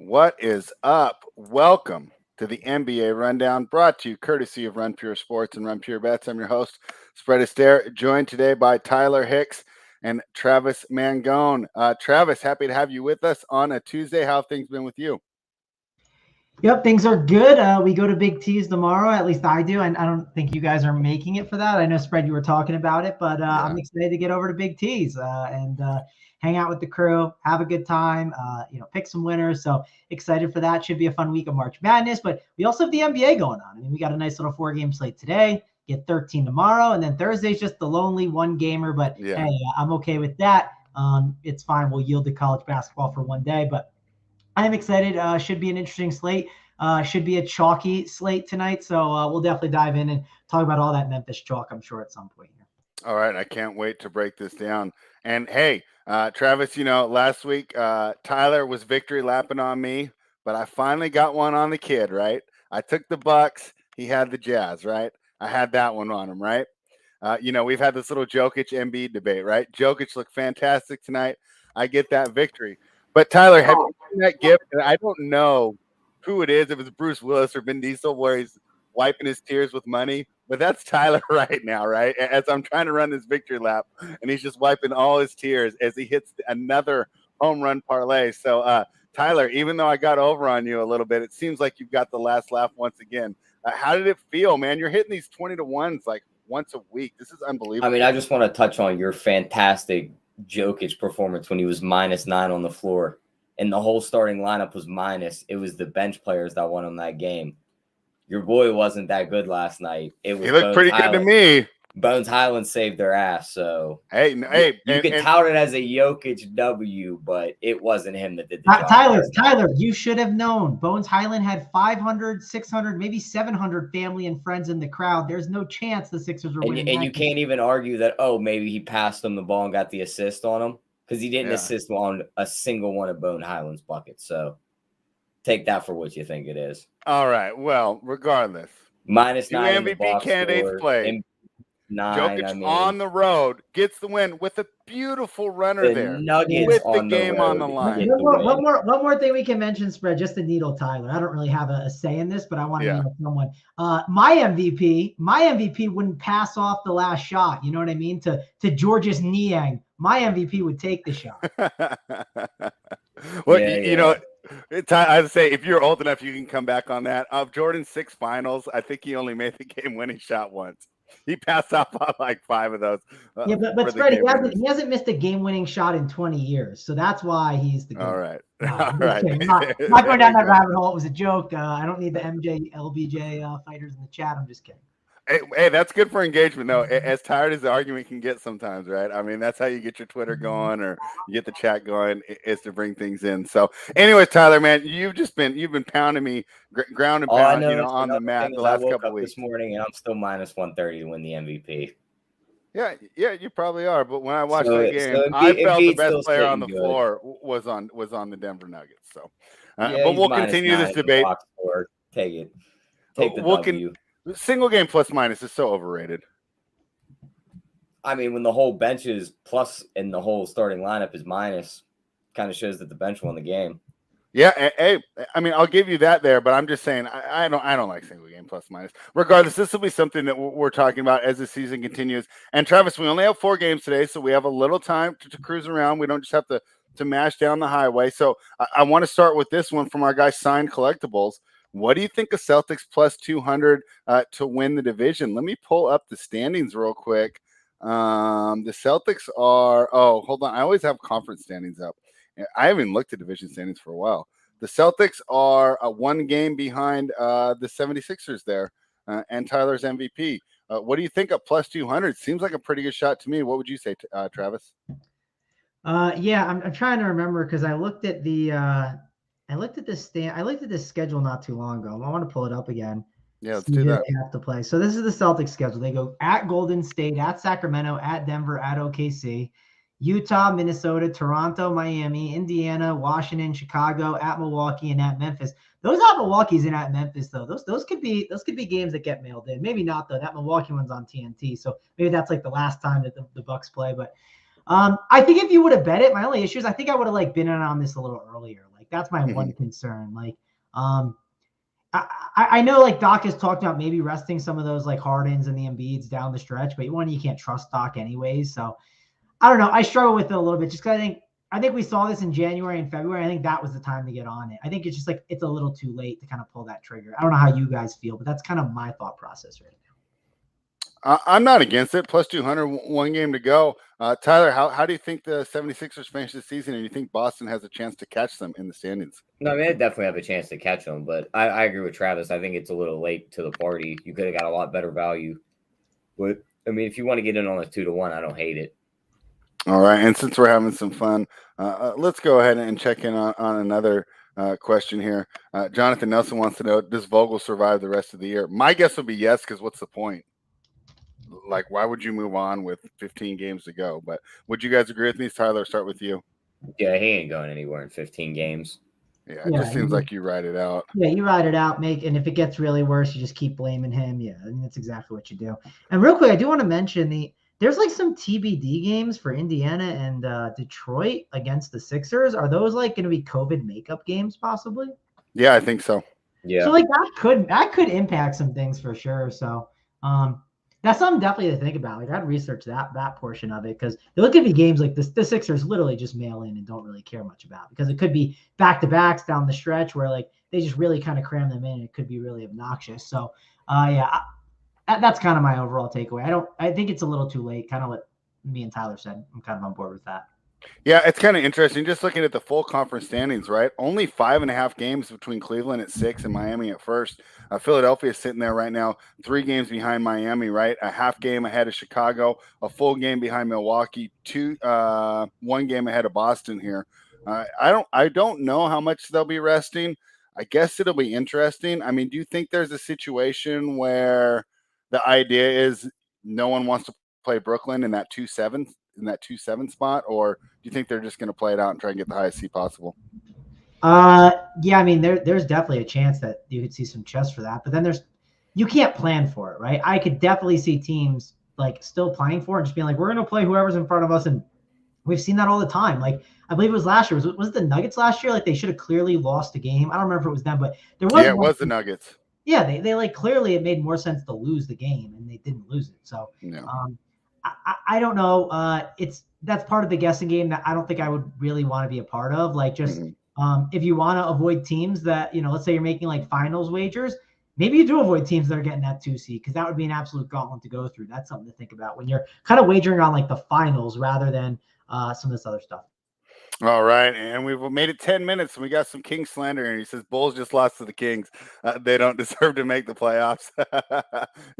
What is up? Welcome to the NBA Rundown, brought to you courtesy of Run Pure Sports and Run Pure Bets. I'm your host, Spread Astaire, joined today by Tyler Hicks and Travis Mangone. Travis, happy to have you with us on a Tuesday. How have things been with you? Yep, things are good. We go to Big T's tomorrow. At least I do. And I don't think you guys are making it for that. I know, Spread, you were talking about it, but I'm excited to get over to Big T's and hang out with the crew, have a good time, pick some winners. So excited for that. Should be a fun week of March Madness. But we also have the NBA going on. I mean, we got a nice little 4-game slate today. Get 13 tomorrow. And then Thursday's just the lonely one gamer. But hey, I'm okay with that. It's fine. We'll yield to college basketball for one day. But I'm excited. Should be an interesting slate. Should be a chalky slate tonight. So we'll definitely dive in and talk about all that Memphis chalk, I'm sure, at some point here. All right. I can't wait to break this down. And hey, Travis, last week, Tyler was victory lapping on me, but I finally got one on the kid, right? I took the Bucks. He had the Jazz, right? I had that one on him, right? We've had this little Jokic Embiid debate, right? Jokic looked fantastic tonight. I get that victory. But Tyler, have you seen that gift? And I don't know who it is, if it's Bruce Willis or Vin Diesel, where he's wiping his tears with money. But that's Tyler right now, right? As I'm trying to run this victory lap, and he's just wiping all his tears as he hits another home run parlay. So, Tyler, even though I got over on you a little bit, it seems like you've got the last laugh once again. How did it feel, man? You're hitting these 20-to-1s like once a week. This is unbelievable. I mean, I just want to touch on your fantastic Jokic performance when he was -9 on the floor and the whole starting lineup was minus. It was the bench players that won him that game. Your boy wasn't that good last night. He looked pretty good to me. Bones Highland saved their ass. So hey, you could tout it as a Jokic W, but it wasn't him that did the job. Tyler, you should have known. Bones Highland had 500, 600, maybe 700 family and friends in the crowd. There's no chance the Sixers were winning. And you can't even argue that, maybe he passed him the ball and got the assist on him, because he didn't assist on a single one of Bones Highland's buckets. So take that for what you think it is. All right. Well, regardless. -9 MVP candidates play. Jokic on the road gets the win with a beautiful runner there. Nuggets with on the game on the line. One more thing we can mention, Spread, just to needle Tyler. I don't really have a say in this, but I want to know someone. My MVP wouldn't pass off the last shot. You know what I mean? To Georges Niang. My MVP would take the shot. Well, I'd say if you're old enough, you can come back on that. Of Jordan's 6 finals, I think he only made the game-winning shot once. He passed off on like 5 of those. But Spread, he hasn't missed a game-winning shot in 20 years, so that's why he's the GOAT. All right. All right. I'm not going down that rabbit hole. It was a joke. I don't need the MJ, LBJ fighters in the chat. I'm just kidding. Hey, that's good for engagement, though. As tired as the argument can get sometimes, right? I mean, that's how you get your Twitter going or you get the chat going, is to bring things in. So, anyways, Tyler, man, you've been pounding me ground and pound, on the mat the last couple of weeks. This morning, and I'm still -130 to win the MVP. Yeah, you probably are. But when I watched the game, I felt the best player on the floor was on the Denver Nuggets. So, but we'll continue this debate. Take it. Take the W. Single game plus minus is so overrated. I mean, when the whole bench is plus and the whole starting lineup is minus, kind of shows that the bench won the game. Yeah, hey, I mean, I'll give you that there, but I'm just saying I don't like single game plus minus. Regardless, this will be something that we're talking about as the season continues. And Travis, we only have 4 games today, so we have a little time to cruise around. We don't just have to mash down the highway. So I want to start with this one from our guy Signed Collectibles. What do you think of Celtics plus 200 to win the division? Let me pull up the standings real quick. The Celtics are – hold on. I always have conference standings up. I haven't looked at division standings for a while. The Celtics are 1 game behind the 76ers there and Tyler's MVP. What do you think of plus 200? Seems like a pretty good shot to me. What would you say, Travis? I'm trying to remember because I looked at the I looked at this schedule not too long ago. I want to pull it up again. Yeah, let's do that. They have to play. So this is the Celtics schedule. They go at Golden State, at Sacramento, at Denver, at OKC, Utah, Minnesota, Toronto, Miami, Indiana, Washington, Chicago, at Milwaukee, and at Memphis. Those at Milwaukee's and at Memphis, though. Those could be games that get mailed in. Maybe not though. That Milwaukee one's on TNT, so maybe that's like the last time that the Bucks play. But I think if you would have bet it, my only issue is I think I would have been in on this a little earlier. Like that's my one concern. Like, I know like Doc has talked about maybe resting some of those like Hardens and the Embiids down the stretch, but you can't trust Doc anyways. So I don't know. I struggle with it a little bit just because I think we saw this in January and February. I think that was the time to get on it. I think it's just like it's a little too late to kind of pull that trigger. I don't know how you guys feel, but that's kind of my thought process right now. I'm not against it. Plus 200, one game to go. Tyler, how do you think the 76ers finish this season, and you think Boston has a chance to catch them in the standings? No, I mean, they definitely have a chance to catch them, but I agree with Travis. I think it's a little late to the party. You could have got a lot better value. But, I mean, if you want to get in on a 2-1, I don't hate it. All right, and since we're having some fun, let's go ahead and check in on another question here. Jonathan Nelson wants to know, does Vogel survive the rest of the year? My guess would be yes, because what's the point? Like, why would you move on with 15 games to go? But would you guys agree with me? Tyler, start with you. Yeah, he ain't going anywhere in 15 games. Yeah, it just seems like you ride it out. Yeah, you ride it out, and if it gets really worse, you just keep blaming him. Yeah, I mean, that's exactly what you do. And real quick, I do want to mention there's like some TBD games for Indiana and Detroit against the Sixers. Are those like going to be COVID makeup games possibly? Yeah, I think so. Yeah. So like that could impact some things for sure. So that's something definitely to think about. Like I'd research that portion of it because there could be games like this. The Sixers literally just mail in and don't really care much about because it could be back-to-backs down the stretch where like they just really kind of cram them in and it could be really obnoxious. So that's kind of my overall takeaway. I think it's a little too late. Kind of what me and Tyler said. I'm kind of on board with that. Yeah, it's kind of interesting. Just looking at the full conference standings, right? Only 5.5 games between Cleveland at 6 and Miami at first. Philadelphia is sitting there right now, 3 games behind Miami, right? A half game ahead of Chicago, a full game behind Milwaukee, 1 game ahead of Boston here. I don't know how much they'll be resting. I guess it'll be interesting. I mean, do you think there's a situation where the idea is no one wants to play Brooklyn in that 2-7 spot, or do you think they're just going to play it out and try and get the highest seed possible? Yeah, I mean, there's definitely a chance that you could see some chess for that, but then you can't plan for it, right? I could definitely see teams like still playing for it and just being like, we're going to play whoever's in front of us. And we've seen that all the time. Like, I believe it was last year. Was it the Nuggets last year? Like they should have clearly lost a game. I don't remember if it was them, but there was. Yeah, it was the Nuggets. Yeah. They like clearly it made more sense to lose the game and they didn't lose it. So, yeah. I don't know. That's part of the guessing game that I don't think I would really want to be a part of. Like just if you want to avoid teams that, let's say you're making like finals wagers, maybe you do avoid teams that are getting that 2 seed because that would be an absolute gauntlet to go through. That's something to think about when you're kind of wagering on like the finals rather than some of this other stuff. All right, and we've made it 10 minutes, and we got some King slander, and he says Bulls just lost to the Kings. They don't deserve to make the playoffs.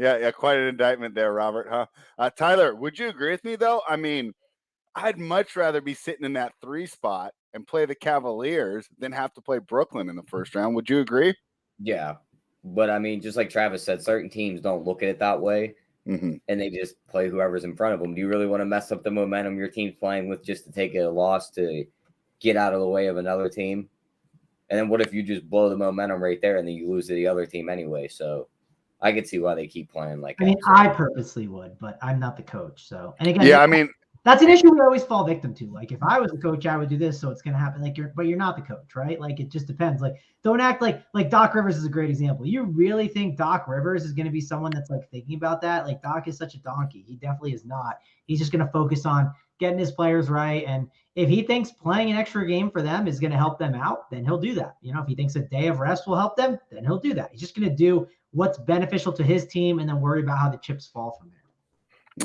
yeah, quite an indictment there, Robert, huh? Tyler, would you agree with me, though? I mean, I'd much rather be sitting in that 3 spot and play the Cavaliers than have to play Brooklyn in the first round. Would you agree? Yeah, but I mean, just like Travis said, certain teams don't look at it that way. And they just play whoever's in front of them. Do you really want to mess up the momentum your team's playing with just to take a loss to get out of the way of another team? And then what if you just blow the momentum right there and then you lose to the other team anyway? So I could see why they keep playing like that. I mean, I purposely would, but I'm not the coach. So, and again, yeah, I mean, that's an issue we always fall victim to. Like, if I was the coach, I would do this, so it's going to happen. Like, but you're not the coach, right? Like, it just depends. Like, don't act like Doc Rivers is a great example. You really think Doc Rivers is going to be someone that's like thinking about that? Like, Doc is such a donkey. He definitely is not. He's just going to focus on getting his players right. And if he thinks playing an extra game for them is going to help them out, then he'll do that. If he thinks a day of rest will help them, then he'll do that. He's just going to do what's beneficial to his team and then worry about how the chips fall from there.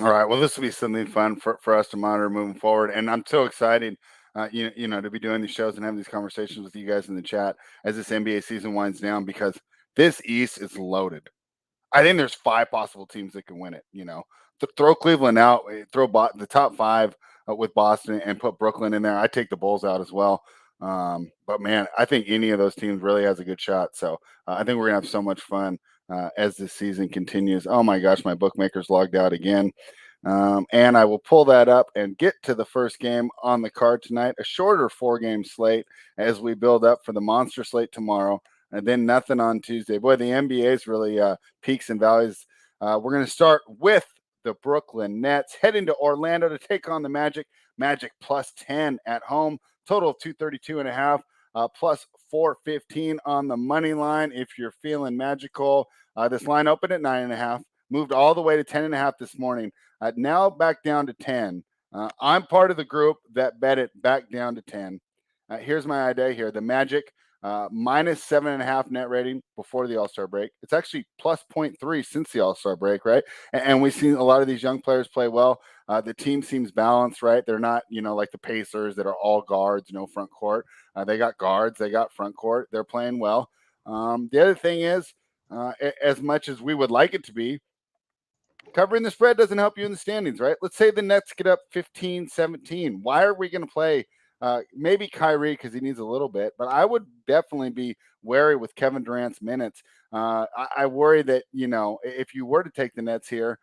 All right. Well, this will be something fun for us to monitor moving forward. And I'm so excited, to be doing these shows and having these conversations with you guys in the chat as this NBA season winds down, because this East is loaded. I think there's 5 possible teams that can win it. Throw Cleveland out, throw the top 5 with Boston and put Brooklyn in there. I take the Bulls out as well. But man, I think any of those teams really has a good shot. So I think we're gonna have so much fun as this season continues. Oh my gosh, my bookmaker's logged out again. And I will pull that up and get to the first game on the card tonight, a shorter 4-game slate as we build up for the monster slate tomorrow, and then nothing on Tuesday. Boy, the NBA's really peaks and valleys. We're going to start with the Brooklyn Nets, heading to Orlando to take on the Magic. Magic plus 10 at home, total of 232.5. plus 415 on the money line if you're feeling magical. This line opened at 9.5, moved all the way to 10.5 this morning. Now back down to 10. I'm part of the group that bet it back down to 10. Here's my idea here. The Magic minus 7.5 net rating before the All-Star break. It's actually plus 0.3 since the All-Star break, right? And we've seen a lot of these young players play well. The team seems balanced, right? They're not, like the Pacers that are all guards, front court. They got guards, they got front court. They're playing well. The other thing is, as much as we would like it to be, covering the spread doesn't help you in the standings, right? Let's say the Nets get up 15-17. Why are we going to play maybe Kyrie because he needs a little bit, but I would definitely be wary with Kevin Durant's minutes. I worry that, if you were to take the Nets here,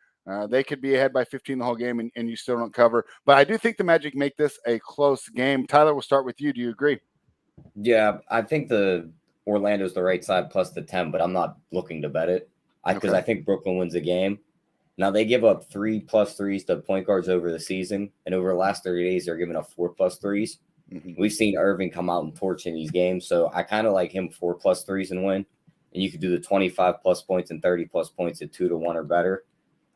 they could be ahead by 15 the whole game and you still don't cover. But I do think the Magic make this a close game. Tyler, we'll start with you. Do you agree? Yeah, I think the Orlando's the right side plus the 10, but I'm not looking to bet it because I think Brooklyn wins the game. Now, they give up 3+ threes to point guards over the season, and over the last 30 days, they're giving up 4+ threes. Mm-hmm. We've seen Irving come out and torch in these games, so I kind of like him 4+ threes and win. And you could do the 25+ points and 30+ points at 2-1 or better.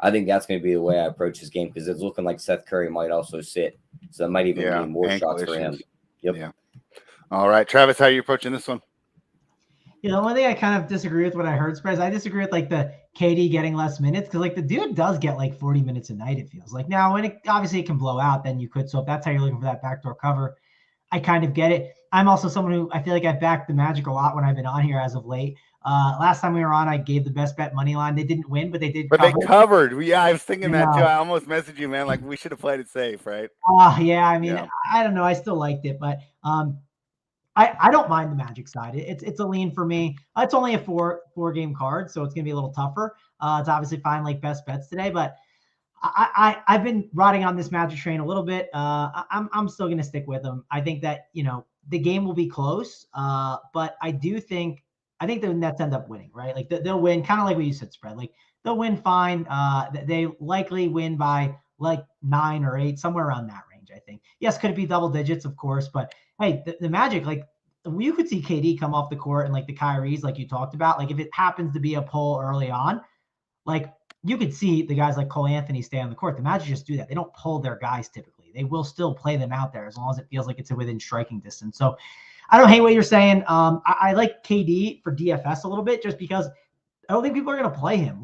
I think that's going to be the way I approach this game because it's looking like Seth Curry might also sit, so that might even be more shots for him. Yep. Yeah. All right, Travis, how are you approaching this one? The only thing I kind of disagree with what I heard, Spreads, I disagree with the KD getting less minutes because the dude does get 40 minutes a night, it feels like. Now, when it obviously it can blow out, then you could. So if that's how you're looking for that backdoor cover, I kind of get it. I'm also someone who I feel like I've backed the Magic a lot when I've been on here as of late. Last time we were on, I gave the best bet money line. They didn't win, but they did cover. They covered. Yeah, I was thinking that too. I almost messaged you, man. We should have played it safe, right? Yeah, I mean, I don't know. I still liked it, but I don't mind the Magic side. It's a lean for me. It's only a four game card, so it's gonna be a little tougher. It's obviously fine best bets today, but I've been riding on this Magic train a little bit. I'm still gonna stick with them. I think that the game will be close, but I think the Nets end up winning, right? They'll win, kind of like what you said, Spread. They'll win fine. They likely win by 9 or 8, somewhere around that range. I think. Yes, could it be double digits, of course, but hey, the Magic, you could see KD come off the court and the Kyries, like you talked about, if it happens to be a pull early on, you could see the guys like Cole Anthony stay on the court. The Magic just do that. They don't pull their guys typically. They will still play them out there as long as it feels like it's within striking distance. So I don't hate what you're saying. I like KD for DFS a little bit just because I don't think people are going to play him.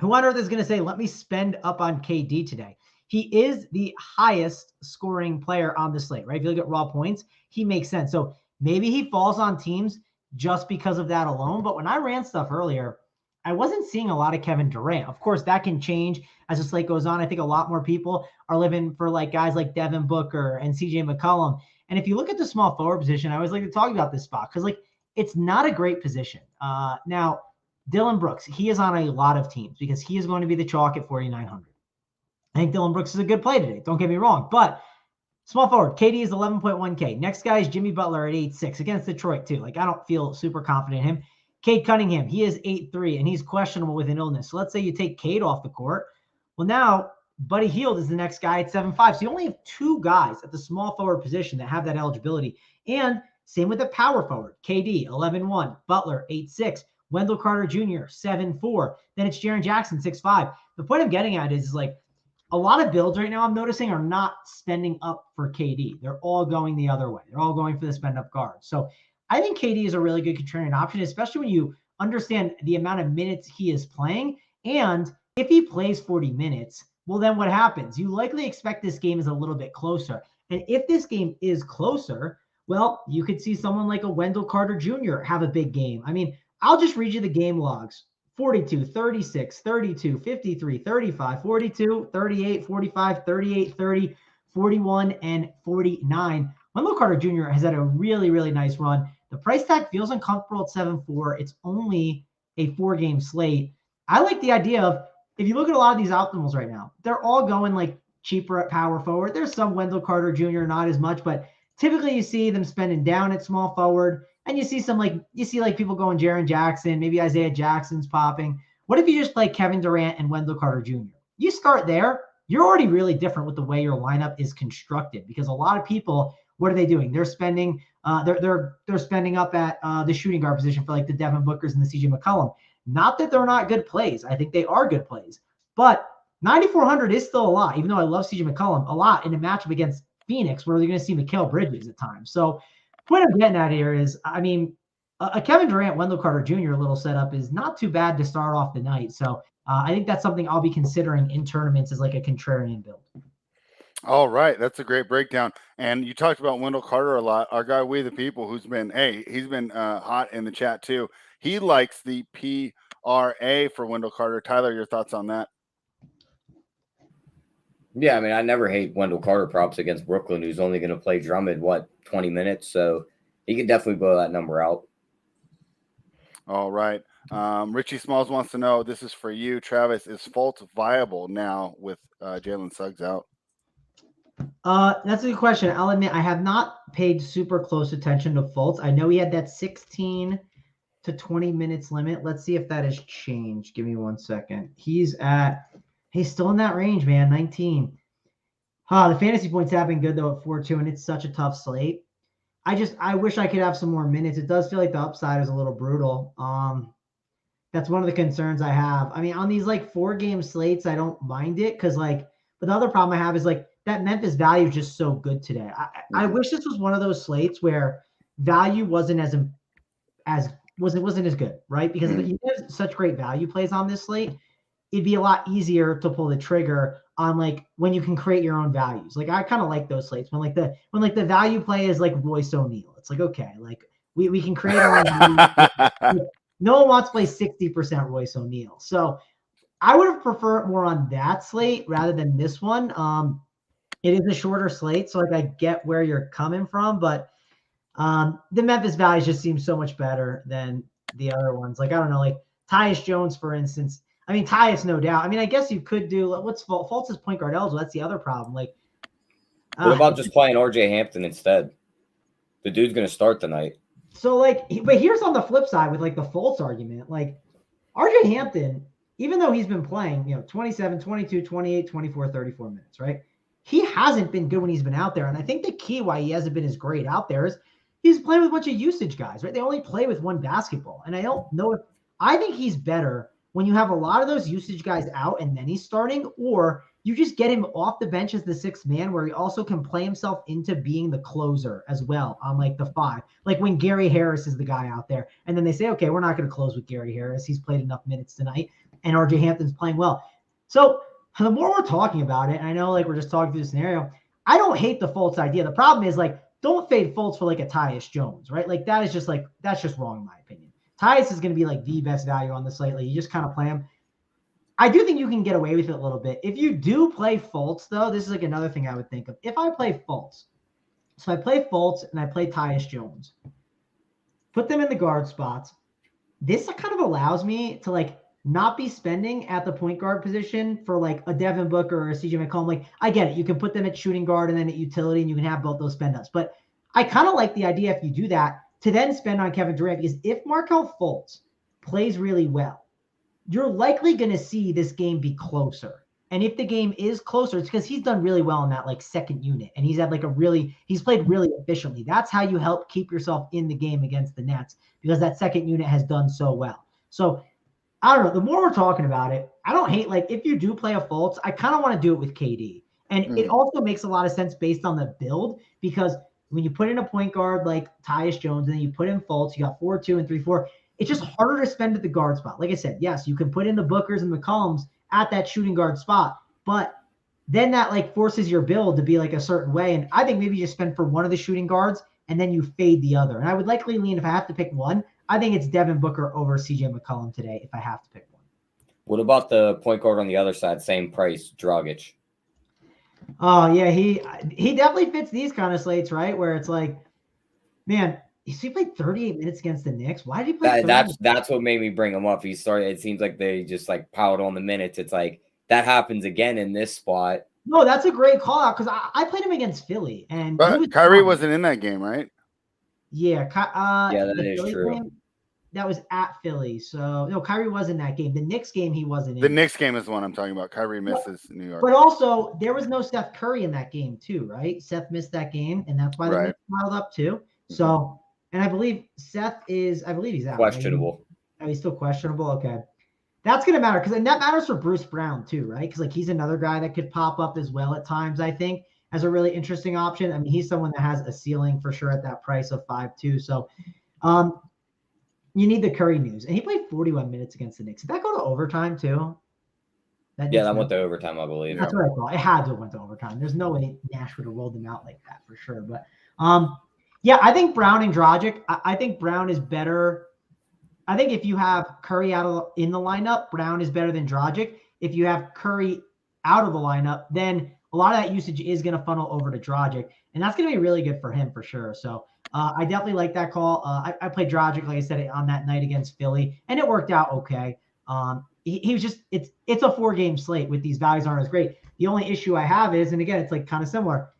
Who on earth is going to say, let me spend up on KD today? He is the highest scoring player on the slate, right? If you look at raw points, he makes sense. So maybe he falls on teams just because of that alone. But when I ran stuff earlier, I wasn't seeing a lot of Kevin Durant. Of course, that can change as the slate goes on. I think a lot more people are living for guys like Devin Booker and CJ McCollum. And if you look at the small forward position, I always like to talk about this spot because it's not a great position. Now, Dylan Brooks, he is on a lot of teams because he is going to be the chalk at 4,900. I think Dylan Brooks is a good play today. Don't get me wrong. But small forward, KD is 11.1K. Next guy is Jimmy Butler at 8.6 against Detroit, too. I don't feel super confident in him. Cade Cunningham, he is 8.3, and he's questionable with an illness. So let's say you take Cade off the court. Well, now Buddy Hield is the next guy at 7.5. So you only have 2 guys at the small forward position that have that eligibility. And same with the power forward. KD, 11.1. Butler, 8.6. Wendell Carter Jr., 7.4. Then it's Jaren Jackson, 6.5. The point I'm getting at is a lot of builds right now I'm noticing are not spending up for KD. They're all going the other way. They're all going for the spend up guard. So I think KD is a really good contrarian option, especially when you understand the amount of minutes he is playing. And if he plays 40 minutes, well, then what happens? You likely expect this game is a little bit closer. And if this game is closer, well, you could see someone like a Wendell Carter Jr. have a big game. I mean, I'll just read you the game logs. 42, 36, 32, 53, 35, 42, 38, 45, 38, 30, 41, and 49. Wendell Carter Jr. has had a really, really nice run. The price tag feels uncomfortable at 7.4. It's only a 4-game slate. I like the idea of, if you look at a lot of these optimals right now, they're all going cheaper at power forward. There's some Wendell Carter Jr., not as much, but typically you see them spending down at small forward. And you see some people going Jaren Jackson, maybe Isaiah Jackson's popping. What if you just play Kevin Durant and Wendell Carter Jr.? You start there. You're already really different with the way your lineup is constructed because a lot of people what are they doing? They're spending they're spending up at the shooting guard position for like the Devin Bookers and the CJ McCollum. Not that they're not good plays. I think they are good plays. But 9,400 is still a lot, even though I love CJ McCollum a lot in a matchup against Phoenix where they're going to see Mikal Bridges at times. So point I'm getting at here is, I mean, a Kevin Durant, Wendell Carter Jr. little setup is not too bad to start off the night. So I think that's something I'll be considering in tournaments as like a contrarian build. All right, that's a great breakdown. And you talked about Wendell Carter a lot. Our guy, We the People, he's been hot in the chat too. He likes the PRA for Wendell Carter. Tyler, your thoughts on that? Yeah, I mean, I never hate Wendell Carter props against Brooklyn, who's only going to play Drummond, 20 minutes? So he can definitely blow that number out. All right. Richie Smalls wants to know, this is for you, Travis, is Fultz viable now with Jalen Suggs out? That's a good question. I'll admit I have not paid super close attention to Fultz. I know he had that 16 to 20 minutes limit. Let's see if that has changed. Give me 1 second. He's still in that range, man. 19. The fantasy points have been good though at 4-2, and it's such a tough slate. I wish I could have some more minutes. It does feel like the upside is a little brutal. That's one of the concerns I have. I mean, on these like 4-game slates, I don't mind it because but the other problem I have is like that Memphis value is just so good today. I wish this was one of those slates where value wasn't wasn't as good, right? Because you have such great value plays on this slate, it'd be a lot easier to pull the trigger on like when you can create your own values. Like I kind of like those slates when the value play is like Royce O'Neal. It's like, okay, like we can create our own value. No one wants to play 60% Royce O'Neal. So I would have preferred more on that slate rather than this one. It is a shorter slate, so like I get where you're coming from, but the Memphis values just seem so much better than the other ones. Like, I don't know, like Tyus Jones, for instance. I mean, Tyus, no doubt. I mean, I guess you could do what's Fultz is point guard eligible. That's the other problem. Like, what about just playing RJ Hampton instead? The dude's going to start tonight. So, but here's on the flip side with like the Fultz argument. Like, RJ Hampton, even though he's been playing, 27, 22, 28, 24, 34 minutes, right? He hasn't been good when he's been out there. And I think the key why he hasn't been as great out there is he's playing with a bunch of usage guys, right? They only play with one basketball. And I don't know I think he's better when you have a lot of those usage guys out and then he's starting, or you just get him off the bench as the 6th man where he also can play himself into being the closer as well on like the 5. Like when Gary Harris is the guy out there and then they say, okay, we're not going to close with Gary Harris. He's played enough minutes tonight and RJ Hampton's playing well. So the more we're talking about it, and I know like we're just talking through the scenario, I don't hate the Fultz idea. The problem is like, don't fade Fultz for like a Tyus Jones, right? Like that is just like, that's just wrong in my opinion. Tyus is going to be like the best value on the slate. Like you just kind of play him. I do think you can get away with it a little bit. If you do play Fultz though, this is like another thing I would think of. If I play Fultz, so I play Fultz and I play Tyus Jones, put them in the guard spots. This kind of allows me to like not be spending at the point guard position for like a Devin Booker or a CJ McCollum. Like I get it. You can put them at shooting guard and then at utility and you can have both those spend ups. But I kind of like the idea if you do that to then spend on Kevin Durant, because if Markelle Fultz plays really well, you're likely going to see this game be closer. And if the game is closer, it's because he's done really well in that like second unit. And he's had like he's played really efficiently. That's how you help keep yourself in the game against the Nets, because that second unit has done so well. So I don't know. The more we're talking about it, I don't hate, like if you do play a Fultz, I kind of want to do it with KD. And it also makes a lot of sense based on the build, because when you put in a point guard like Tyus Jones and then you put in Fultz, you got 4-2 and 3-4. It's just harder to spend at the guard spot. Like I said, yes, you can put in the Bookers and the McCollums at that shooting guard spot, but then that like forces your build to be like a certain way. And I think maybe you just spend for one of the shooting guards and then you fade the other. And I would likely lean, if I have to pick one, I think it's Devin Booker over CJ McCollum today if I have to pick one. What about the point guard on the other side, same price, Dragic? Oh, yeah, he definitely fits these kind of slates, right? Where it's like, man, he played 38 minutes against the Knicks. Why did he play? That's what made me bring him up. He started. It seems like they just like piled on the minutes. It's like that happens again in this spot. No, that's a great call out because I played him against Philly, and Kyrie wasn't in that game, right? Yeah, yeah, that is true. that was at Philly. So no, Kyrie was in that game. The Knicks game he wasn't in. The Knicks game is the one I'm talking about. Kyrie misses New York. But also there was no Seth Curry in that game too, right? Seth missed that game, and that's why the Knicks piled up too. So, and I believe he's out. Questionable. Right? Oh, he's still questionable. Okay. That's going to matter and that matters for Bruce Brown too, right? Because he's another guy that could pop up as well at times, I think, as a really interesting option. I mean, he's someone that has a ceiling for sure at that price of 5.2. So you need the Curry news. And he played 41 minutes against the Knicks. Did that go to overtime too? That went to overtime, I believe. That's what I thought. It had to have went to overtime. There's no way Nash would have rolled them out like that for sure. But I think Brown and Dragic, I think Brown is better. I think if you have Curry in the lineup, Brown is better than Dragic. If you have Curry out of the lineup, then a lot of that usage is going to funnel over to Dragic, and that's going to be really good for him for sure. So I definitely like that call. I played Dragic, like I said, on that night against Philly, and it worked out okay. He was just it's a 4-game slate with these values aren't as great. The only issue I have is, and again, it's like kind of similar.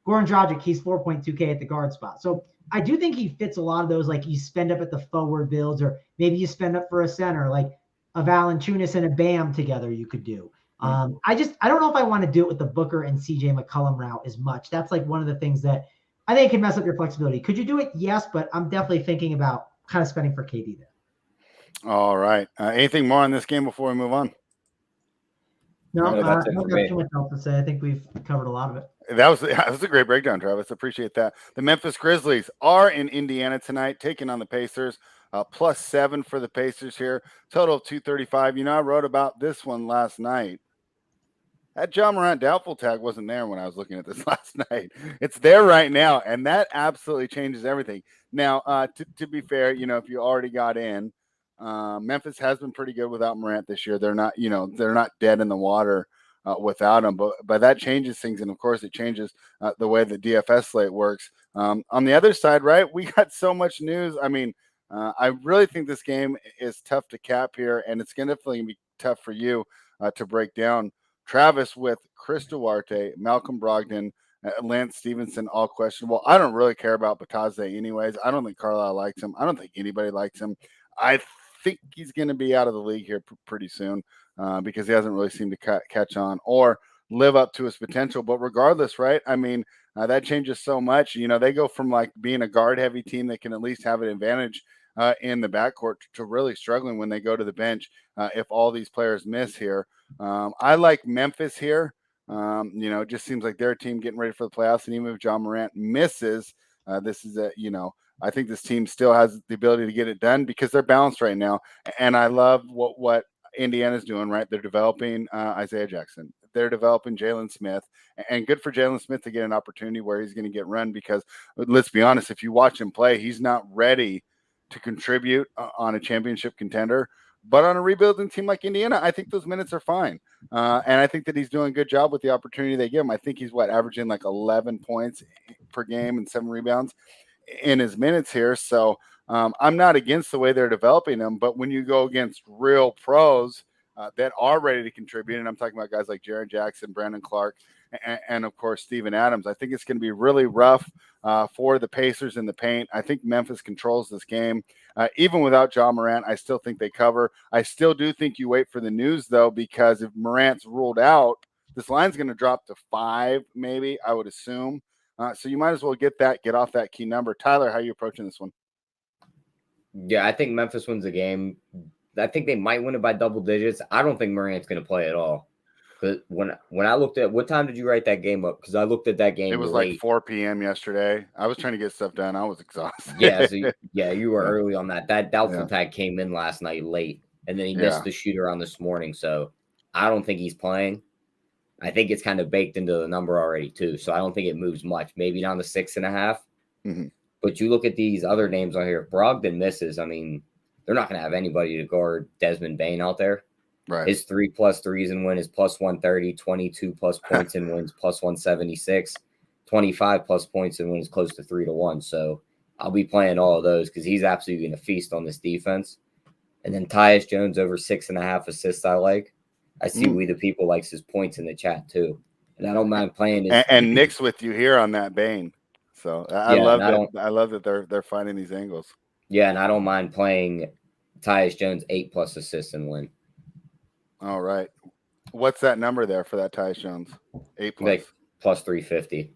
Goran Dragic, he's 4.2K at the guard spot. So I do think he fits a lot of those, like you spend up at the forward builds, or maybe you spend up for a center, like a Valanciunas and a Bam together you could do. I don't know if I want to do it with the Booker and CJ McCollum route as much. That's like one of the things that I think can mess up your flexibility. Could you do it? Yes, but I'm definitely thinking about kind of spending for KD there. All right. Anything more on this game before we move on? No, that's too much else to say. I think we've covered a lot of it. That was a great breakdown, Travis. Appreciate that. The Memphis Grizzlies are in Indiana tonight, taking on the Pacers. +7 for the Pacers here. Total of 235. I wrote about this one last night. That Ja Morant doubtful tag wasn't there when I was looking at this last night. It's there right now, and that absolutely changes everything. Now, to be fair, if you already got in, Memphis has been pretty good without Morant this year. They're not dead in the water without him, but that changes things, and of course, it changes the way the DFS slate works. On the other side, right, we got so much news. I mean, I really think this game is tough to cap here, and it's going to definitely be tough for you to break down. Travis with Chris Duarte, Malcolm Brogdon, Lance Stevenson, all questionable. I don't really care about Bataze anyways. I don't think Carlisle likes him. I don't think anybody likes him. I think he's going to be out of the league here pretty soon because he hasn't really seemed to catch on or live up to his potential. But regardless, right, I mean, that changes so much. They go from like being a guard-heavy team that can at least have an advantage in the backcourt to really struggling when they go to the bench if all these players miss here. I like Memphis here. It just seems like they're a team getting ready for the playoffs. And even if Ja Morant misses, this is I think this team still has the ability to get it done because they're balanced right now. And I love what Indiana's doing, right? They're developing Isaiah Jackson. They're developing Jalen Smith. And good for Jalen Smith to get an opportunity where he's going to get run because, let's be honest, if you watch him play, he's not ready to contribute on a championship contender. But on a rebuilding team like Indiana, I think those minutes are fine. And I think that he's doing a good job with the opportunity they give him. I think he's averaging like 11 points per game and 7 rebounds in his minutes here. So I'm not against the way they're developing him. But when you go against real pros that are ready to contribute, and I'm talking about guys like Jaren Jackson, Brandon Clark, and of course, Steven Adams, I think it's going to be really rough for the Pacers in the paint. I think Memphis controls this game. Even without Ja Morant, I still think they cover. I still do think you wait for the news, though, because if Morant's ruled out, this line's going to drop to 5, maybe, I would assume. So you might as well get off that key number. Tyler, how are you approaching this one? Yeah, I think Memphis wins the game. I think they might win it by double digits. I don't think Morant's going to play at all. Because when I looked at – what time did you write that game up? Because I looked at that game It was late. like 4 p.m. yesterday. I was trying to get stuff done. I was exhausted. Yeah, you were early on that. That doubtful tag came in last night late, and then he missed the shooter on this morning. So I don't think he's playing. I think it's kind of baked into the number already too. So I don't think it moves much. Maybe down to 6.5. Mm-hmm. But you look at these other names on here. If Brogdon misses, I mean, they're not going to have anybody to guard Desmond Bane out there. Right. His 3+ threes and win is +130, 22+ points and wins +176, 25+ points and wins close to 3-1. So I'll be playing all of those because he's absolutely going to feast on this defense. And then Tyus Jones over 6.5 assists. I like. I see We the People likes his points in the chat too, and I don't mind playing his. And Nick's with you here on that Bane. So I love that they're finding these angles. Yeah, and I don't mind playing Tyus Jones 8+ assists and win. All right. What's that number there for that Tyus Jones? 8+. Like plus 350.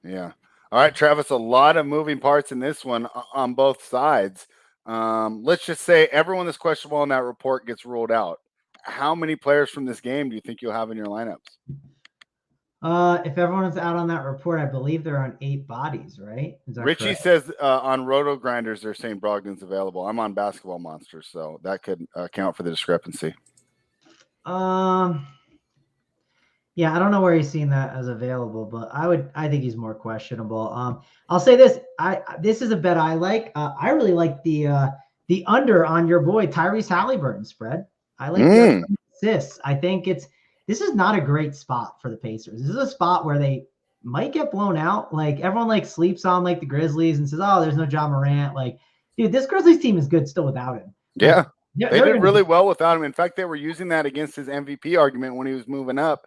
Yeah. All right, Travis, a lot of moving parts in this one on both sides. Let's just say everyone that's questionable in that report gets ruled out. How many players from this game do you think you'll have in your lineups? If everyone's out on that report, I believe they're on 8 bodies, right? Richie correct? says on Roto Grinders they're saying Brogdon's available. I'm on Basketball Monsters, so that could account for the discrepancy. Yeah, I don't know where he's seen that as available, but I think he's more questionable. I'll say this. This is a bet I like. I really like the under on your boy Tyrese Halliburton spread. I like the assists. I think this is not a great spot for the Pacers. This is a spot where they might get blown out. Like everyone like sleeps on like the Grizzlies and says, "Oh, there's no Ja Morant." Like, dude, this Grizzlies team is good still without him. Yeah. Like, they did really well without him. In fact, they were using that against his MVP argument when he was moving up.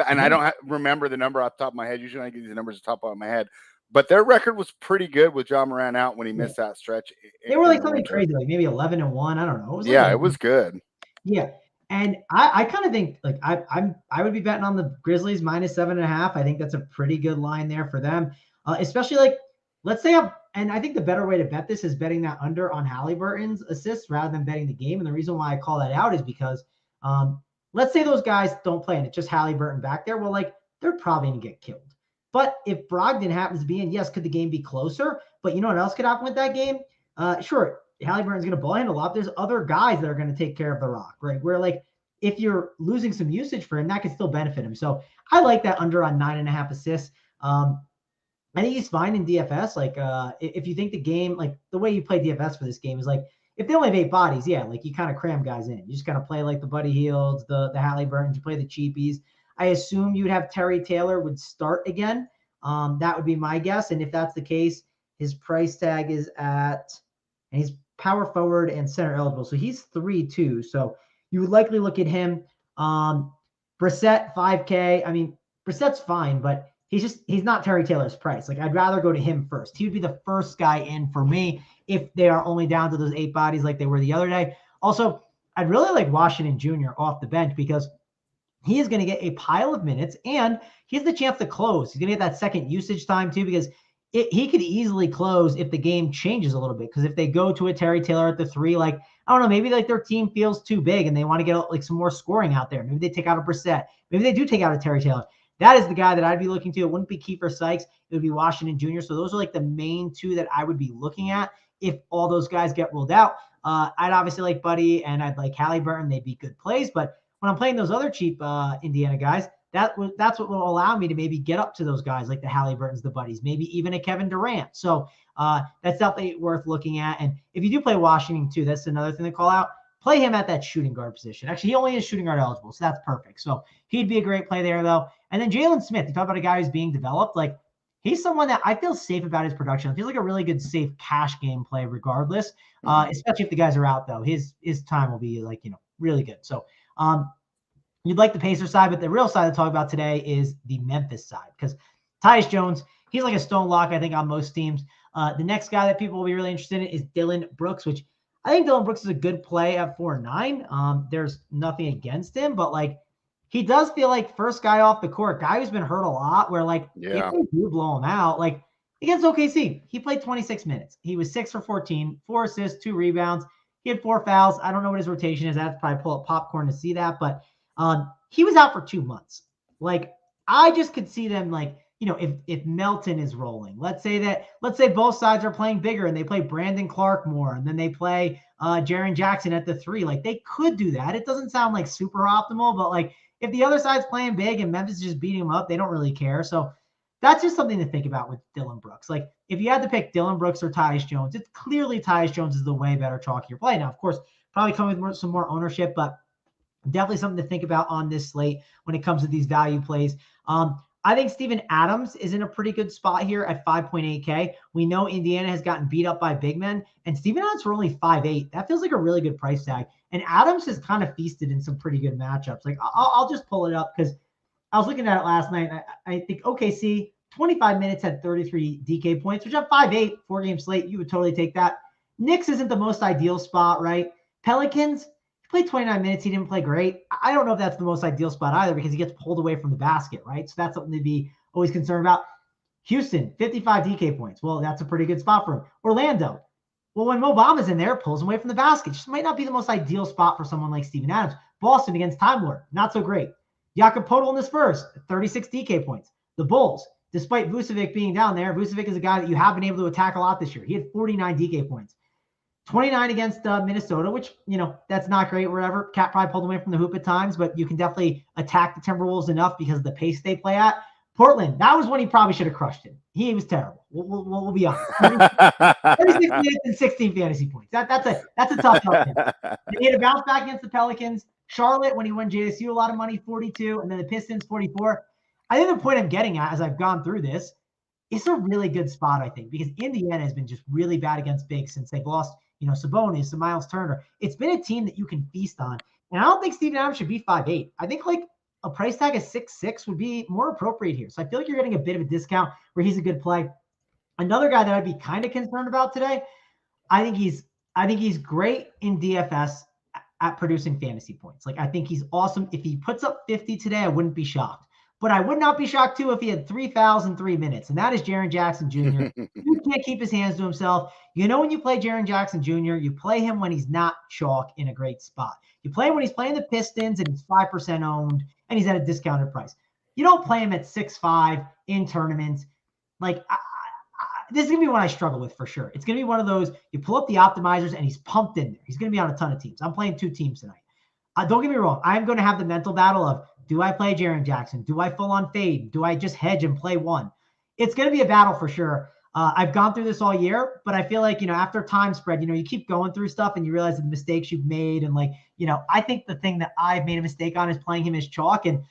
And I don't remember the number off the top of my head. Usually I get these numbers off the top of my head. But their record was pretty good with Ja Morant out when he missed that stretch. They were like something crazy, like maybe 11-1. I don't know. It was good. Yeah. And I kind of think like I would be betting on the Grizzlies -7.5. I think that's a pretty good line there for them. Especially like, let's say and I think the better way to bet this is betting that under on Halliburton's assists rather than betting the game. And the reason why I call that out is because let's say those guys don't play and it's just Halliburton back there. Well, like they're probably going to get killed. But if Brogdon happens to be in, yes, could the game be closer? But you know what else could happen with that game? Sure, Halliburton's going to ball handle a lot. There's other guys that are going to take care of the rock, right? Where like if you're losing some usage for him, that could still benefit him. So I like that under on 9.5 assists. I think he's fine in DFS. Like, if you think the game, like the way you play DFS for this game is like, if they only have 8 bodies, yeah, like you kind of cram guys in. You just kind of play like the Buddy Hields, the Halliburtons, you play the cheapies. I assume you'd have Terry Taylor would start again. That would be my guess. And if that's the case, his price tag is and he's power forward and center eligible. So he's 3-2. So you would likely look at him. Brissett, 5K. I mean, Brissett's fine, but he's not Terry Taylor's price. Like I'd rather go to him first. He would be the first guy in for me if they are only down to those 8 bodies like they were the other day. Also, I'd really like Washington Jr. off the bench because he is going to get a pile of minutes and he has the chance to close. He's going to get that second usage time too because he could easily close if the game changes a little bit. Because if they go to a Terry Taylor at the 3, like, I don't know, maybe like their team feels too big and they want to get like some more scoring out there. Maybe they take out a Brissett. Maybe they do take out a Terry Taylor. That is the guy that I'd be looking to. It wouldn't be Kiefer Sykes. It would be Washington Jr. So those are like the main 2 that I would be looking at if all those guys get ruled out. I'd obviously like Buddy and I'd like Halliburton. They'd be good plays. But when I'm playing those other cheap Indiana guys, that's what will allow me to maybe get up to those guys like the Halliburtons, the Buddies, maybe even a Kevin Durant. So that's definitely worth looking at. And if you do play Washington too, that's another thing to call out. Play him at that shooting guard position. Actually, he only is shooting guard eligible, so that's perfect. So he'd be a great play there, though. And then Jalen Smith, you talk about a guy who's being developed. Like, he's someone that I feel safe about his production. It feels like a really good, safe cash game play regardless, especially if the guys are out, though. His time will be, like, really good. So you'd like the Pacers side, but the real side to talk about today is the Memphis side because Tyus Jones, he's like a stone lock, I think, on most teams. The next guy that people will be really interested in is Dylan Brooks, which I think Dylan Brooks is a good play at 4-9. There's nothing against him, but like he does feel like first guy off the court, guy who's been hurt a lot, where like if they do blow him out, like against OKC, he played 26 minutes. He was 6 for 14, 4 assists, 2 rebounds. He had 4 fouls. I don't know what his rotation is. I have to probably pull up popcorn to see that, but he was out for 2 months. Like I just could see them like, if Melton is rolling, let's say both sides are playing bigger and they play Brandon Clark more and then they play Jaren Jackson at the 3, like they could do that. It doesn't sound like super optimal, but like if the other side's playing big and Memphis is just beating them up, they don't really care. So that's just something to think about with Dylan Brooks. Like if you had to pick Dylan Brooks or Tyus Jones, it's clearly Tyus Jones is the way better chalkier play. Now, of course, probably coming with some more ownership, but definitely something to think about on this slate when it comes to these value plays. I think Steven Adams is in a pretty good spot here at 5.8K. We know Indiana has gotten beat up by big men, and Steven Adams for only 5.8. That feels like a really good price tag. And Adams has kind of feasted in some pretty good matchups. Like I'll just pull it up because I was looking at it last night. I think OKC 25 minutes had 33 DK points, which at 5.8 4-game slate, you would totally take that. Knicks isn't the most ideal spot, right? Pelicans, he played 29 minutes. He didn't play great. I don't know if that's the most ideal spot either because he gets pulled away from the basket, right? So that's something to be always concerned about. Houston, 55 DK points. Well, that's a pretty good spot for him. Orlando, well, when Mo Bamba's in there, pulls him away from the basket. Just might not be the most ideal spot for someone like Steven Adams. Boston against Time Lord, not so great. Jakob Poeltl in the Spurs, 36 DK points. The Bulls, despite Vucevic being down there, Vucevic is a guy that you have been able to attack a lot this year. He had 49 DK points. 29 against Minnesota, which, that's not great, wherever. Cat probably pulled away from the hoop at times, but you can definitely attack the Timberwolves enough because of the pace they play at. Portland, that was when he probably should have crushed him. He was terrible. We'll be honest. 36 minutes and 16 fantasy points. That's a tough help. He had a bounce back against the Pelicans. Charlotte, when he won JSU, a lot of money, 42, and then the Pistons, 44. I think the point I'm getting at as I've gone through this, it's a really good spot, I think, because Indiana has been just really bad against bigs since they've lost, Sabonis and Miles Turner. It's been a team that you can feast on. And I don't think Steven Adams should be 5'8". I think a price tag of 6'6" would be more appropriate here. So I feel like you're getting a bit of a discount where he's a good play. Another guy that I'd be kind of concerned about today, I think he's great in DFS at producing fantasy points. I think he's awesome. If he puts up 50 today, I wouldn't be shocked. But I would not be shocked, too, if he had 3 fouls in 3 minutes, and that is Jaren Jackson Jr. You can't keep his hands to himself. When you play Jaren Jackson Jr., you play him when he's not chalk in a great spot. You play him when he's playing the Pistons and he's 5% owned and he's at a discounted price. You don't play him at 6'5" in tournaments. This is going to be one I struggle with for sure. It's going to be one of those, you pull up the optimizers and he's pumped in there. He's going to be on a ton of teams. I'm playing 2 teams tonight. Don't get me wrong. I'm going to have the mental battle of, do I play Jaren Jackson? Do I full on fade? Do I just hedge and play one? It's going to be a battle for sure. I've gone through this all year, but I feel like, after time spread, you keep going through stuff and you realize the mistakes you've made. And I think the thing that I've made a mistake on is playing him as chalk. And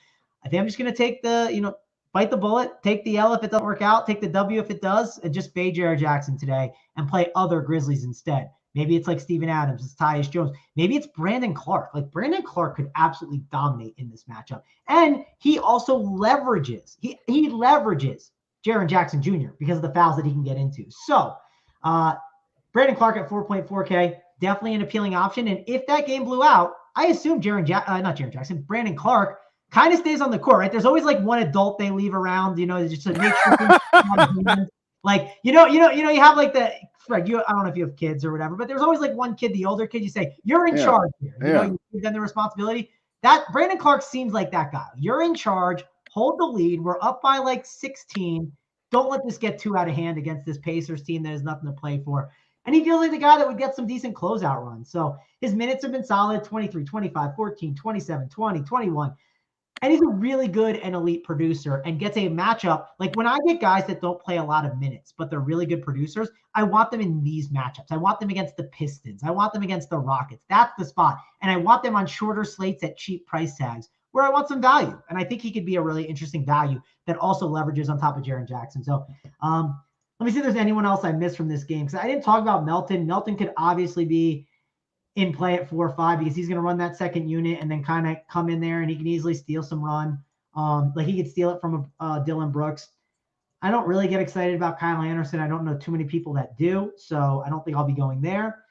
I think I'm just going to take the, bite the bullet, take the L if it doesn't work out, take the W if it does, and just fade Jaren Jackson today and play other Grizzlies instead. Maybe it's like Steven Adams, it's Tyus Jones. Maybe it's Brandon Clark. Brandon Clark could absolutely dominate in this matchup. And he also leverages. He leverages Jaren Jackson Jr. because of the fouls that he can get into. So Brandon Clark at 4.4K, definitely an appealing option. And if that game blew out, I assume Brandon Clark kind of stays on the court, right? There's always one adult they leave around, just to make sure you have the Fred, I don't know if you have kids or whatever, but there's always one kid, the older kid, you say, you're in charge here. You give them the responsibility. That Brandon Clark seems like that guy. You're in charge, hold the lead. We're up by 16. Don't let this get too out of hand against this Pacers team that has nothing to play for. And he feels like the guy that would get some decent closeout runs. So his minutes have been solid, 23, 25, 14, 27, 20, 21. And he's a really good and elite producer and gets a matchup. When I get guys that don't play a lot of minutes, but they're really good producers, I want them in these matchups. I want them against the Pistons. I want them against the Rockets. That's the spot. And I want them on shorter slates at cheap price tags where I want some value. And I think he could be a really interesting value that also leverages on top of Jaren Jackson. So let me see if there's anyone else I missed from this game, because I didn't talk about Melton. Melton could obviously be in play at 4 or 5 because he's going to run that second unit and then kind of come in there and he can easily steal some run. He could steal it from Dylan Brooks. I don't really get excited about Kyle Anderson. I don't know too many people that do, so I don't think I'll be going there.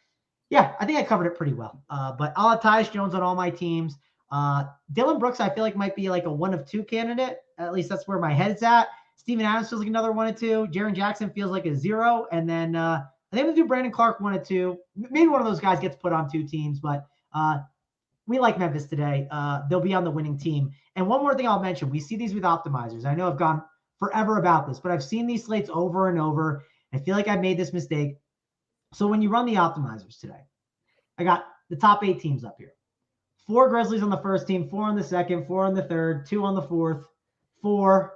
Yeah, I think I covered it pretty well. But I'll have Tyus Jones on all my teams. Dylan Brooks, I feel like might be a 1 of 2 candidate. At least that's where my head's at. Steven Adams feels like another 1 of 2. Jaren Jackson feels like a 0. And then I think I'm going to do Brandon Clark 1 of 2. Maybe one of those guys gets put on 2 teams, but we like Memphis today. They'll be on the winning team. And one more thing I'll mention. We see these with optimizers. I know I've gone forever about this, but I've seen these slates over and over. I feel like I've made this mistake. So when you run the optimizers today, I got the top 8 teams up here. 4 Grizzlies on the first team, 4 on the second, 4 on the third, 2 on the fourth, 4,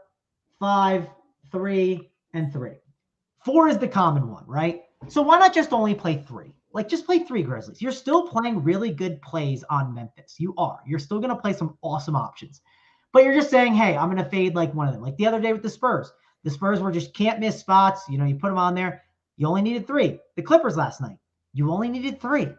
5, 3, and 3. 4 is the common one, right? So why not just only play 3? Just play 3 Grizzlies. You're still playing really good plays on Memphis. You are. You're still going to play some awesome options. But you're just saying, hey, I'm going to fade one of them. Like the other day with the Spurs. The Spurs were just can't miss spots. You put them on there. You only needed 3. The Clippers last night. You only needed 3.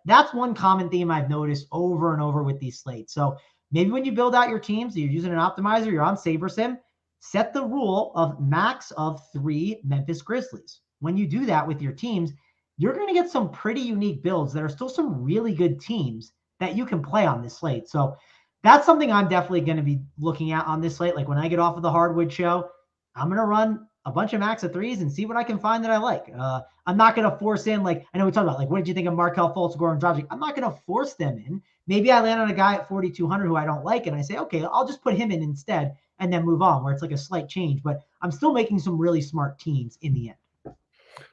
That's one common theme I've noticed over and over with these slates. So maybe when you build out your teams, you're using an optimizer, you're on SaberSim, set the rule of max of 3 Memphis Grizzlies. When you do that with your teams, you're going to get some pretty unique builds that are still some really good teams that you can play on this slate. So that's something I'm definitely going to be looking at on this slate. Like when I get off of the hardwood show, I'm going to run a bunch of max of threes and see what I can find that I like. I'm not going to force in, like, I know we talked about, like, what did you think of Markelle Fultz, Goran Dragic? I'm not going to force them in. Maybe I land on a guy at 4,200 who I don't like, and I say, okay, I'll just put him in instead and then move on, where it's like a slight change. But I'm still making some really smart teams in the end.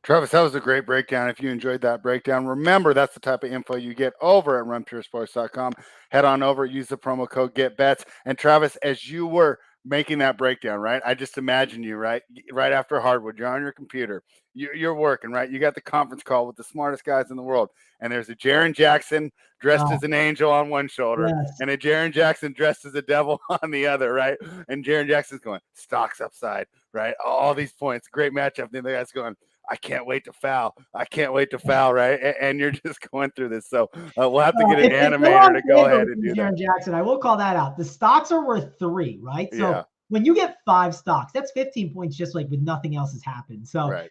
Travis, that was a great breakdown. If you enjoyed that breakdown, remember that's the type of info you get over at runpuresports.com. Head on over, use the promo code GetBets. And Travis, as you were making that breakdown, right? I just imagine you, right after hardwood, you're on your computer, you're working, right? You got the conference call with the smartest guys in the world, and there's a Jaren Jackson dressed as an angel on one shoulder, and a Jaren Jackson dressed as a devil on the other, right? And Jaren Jackson's going, stocks upside, right? All these points, great matchup. And the guy's going, I can't wait to foul. I can't wait to foul, right? And you're just going through this. So we'll have to get an animator to go ahead and do Jaren Jackson, I will call that out. The stocks are worth 3, right? So when you get 5 stocks, that's 15 points just like with nothing else has happened. So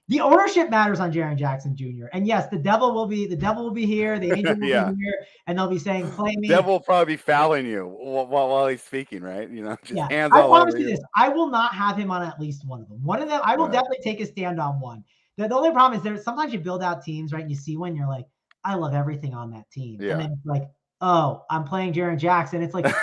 the ownership matters on Jaren Jackson Jr. And yes, the devil will be here, the angel will be here, and they'll be saying, play me. The devil will probably be fouling you while he's speaking, right? You know, just hands I all promise over you this. I will not have him on at least one of them. One of them, I will definitely take a stand on one. The only problem is there's sometimes you build out teams, right? And you see one, you're like, I love everything on that team. And then it's like, oh, I'm playing Jaren Jackson. It's like,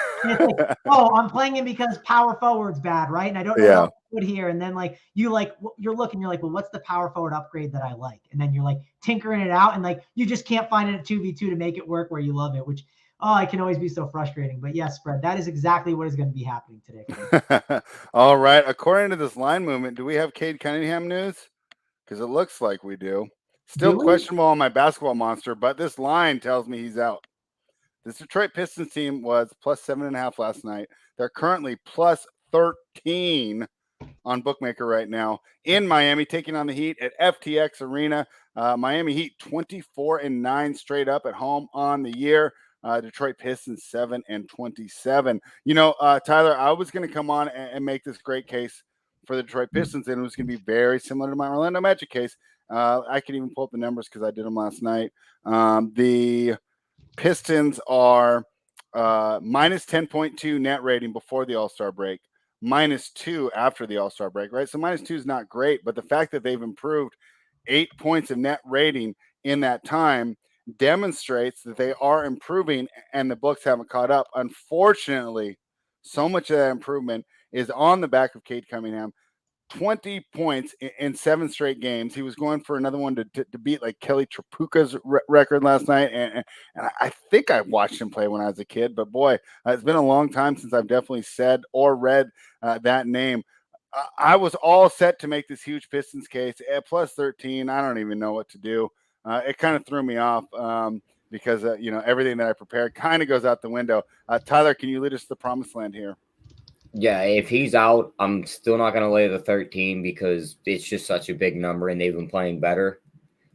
oh, I'm playing him because power forward's bad, right? And I don't know how to put here. And then you're looking, you're like, well, what's the power forward upgrade that I like? And then you're like tinkering it out, and like you just can't find it at 2v2 to make it work where you love it, which it can always be so frustrating. But yes, Fred, that is exactly what is going to be happening today. All right. According to this line movement, do we have Cade Cunningham news? Because it looks like we do. Still questionable on my basketball monster, but this line tells me he's out. This Detroit Pistons team was plus 7.5 last night. They're currently plus 13 on Bookmaker right now in Miami, taking on the Heat at FTX Arena. Miami Heat 24-9 straight up at home on the year. Detroit Pistons 7-27. You know, Tyler, I was going to come on and make this great case for the Detroit Pistons, and it was going to be very similar to my Orlando Magic case. I can even pull up the numbers because I did them last night. The Pistons are minus 10.2 net rating before the All-Star break, -2 after the All-Star break, right? So -2 is not great, but the fact that they've improved 8 points of net rating in that time demonstrates that they are improving, and the books haven't caught up. Unfortunately, so much of that improvement is on the back of Cade Cunningham. 20 points in 7 straight games. He was going for another one to beat like Kelly Tripucka's record last night. And I think I watched him play when I was a kid, but boy, it's been a long time since I've definitely said or read that name. I was all set to make this huge Pistons case at plus 13. I don't even know what to do. It kind of threw me off because, everything that I prepared kind of goes out the window. Tyler, can you lead us to the promised land here? Yeah, if he's out, I'm still not going to lay the 13 because it's just such a big number and they've been playing better.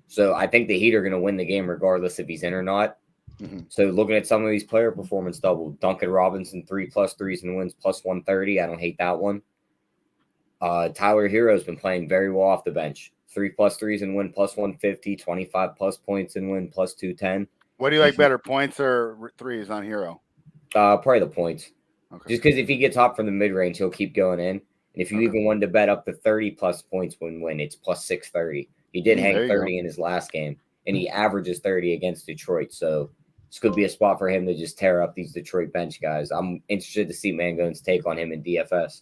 So I think the Heat are going to win the game regardless if he's in or not. Mm-hmm. So looking at some of these player performance double, Duncan Robinson 3+ threes and wins plus 130. I don't hate that one. Tyler Hero's been playing very well off the bench. 3+ threes and win plus 150, 25+ points and win plus 210. What do you like better, points or threes on Hero? Probably the points. Okay. Just because if he gets hot from the mid-range, he'll keep going in. And if you even wanted to bet up to 30+ points win, it's plus 630. He did hang 30 in his last game, and he averages 30 against Detroit. So this could be a spot for him to just tear up these Detroit bench guys. I'm interested to see Mangone's take on him in DFS.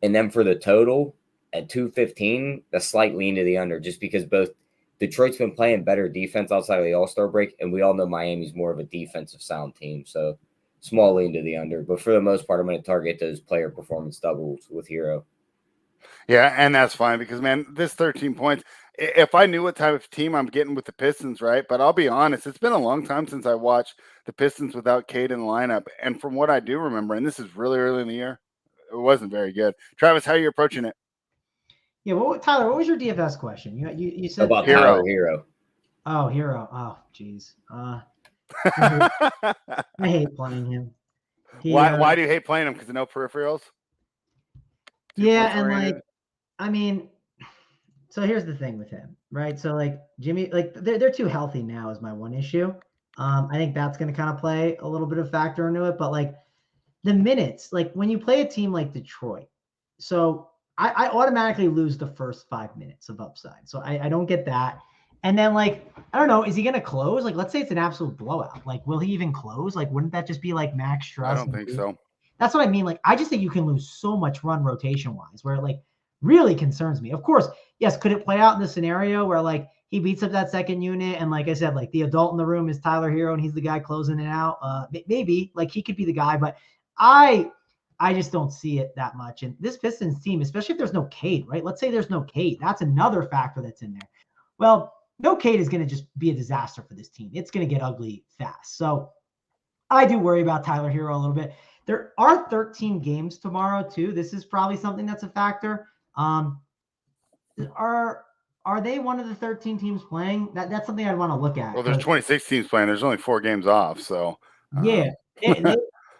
And then for the total at 215, a slight lean to the under, just because both Detroit's been playing better defense outside of the All-Star break, and we all know Miami's more of a defensive sound team. So small lean to the under, but for the most part, I'm going to target those player performance doubles with Hero. Yeah, and that's fine because, man, this 13 points, if I knew what type of team I'm getting with the Pistons, right? But I'll be honest, it's been a long time since I watched the Pistons without Cade in the lineup. And from what I do remember, and this is really early in the year, it wasn't very good. Travis, how are you approaching it? Yeah, Tyler, what was your DFS question? You said about Hero. Oh, Hero. Oh, geez. I hate playing him. Why do you hate playing him? Because of no peripherals? Yeah, and So here's the thing with him, right? So like Jimmy, like they're too healthy now is my one issue. I think that's going to kind of play a little bit of factor into it, but like the minutes, like when you play a team like Detroit, so I automatically lose the first 5 minutes of upside. So I don't get that. And then like, I don't know, is he going to close? Like, let's say it's an absolute blowout. Like, will he even close? Like, wouldn't that just be like max stress? I don't think so. That's what I mean. Like, I just think you can lose so much run rotation wise where it like really concerns me. Of course, yes, could it play out in the scenario where like he beats up that second unit and like I said, like the adult in the room is Tyler Hero and he's the guy closing it out? Maybe like he could be the guy, but I just don't see it that much. And this Pistons team, especially if there's no Cade, right? Let's say there's no Cade. That's another factor that's in there. Well, no Cade is going to just be a disaster for this team. It's going to get ugly fast. So I do worry about Tyler Hero a little bit. There are 13 games tomorrow too. This is probably something that's a factor. Are they one of the 13 teams playing? That's something I'd want to look at. Well, there's 26 teams playing. There's only 4 games off. So yeah,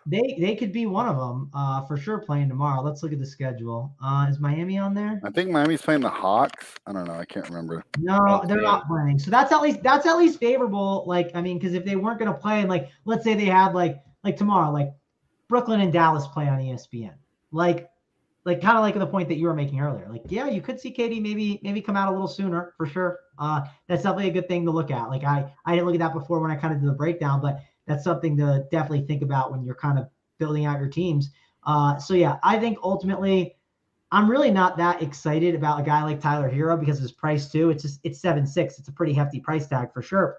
they could be one of them for sure playing tomorrow. Let's look at the schedule. Is Miami on there? I think Miami's playing the Hawks. I don't know. I can't remember. No, they're not playing. So that's at least favorable. Like, I mean, because if they weren't going to play, and like, let's say they had like tomorrow, like Brooklyn and Dallas play on ESPN, like kind of like the point that you were making earlier. Like, yeah, you could see KD maybe come out a little sooner for sure. That's definitely a good thing to look at. Like I didn't look at that before when I kind of did the breakdown, but that's something to definitely think about when you're kind of building out your teams. So yeah, I think ultimately I'm really not that excited about a guy like Tyler Hero because of his price too. It's 7.6. It's a pretty hefty price tag for sure.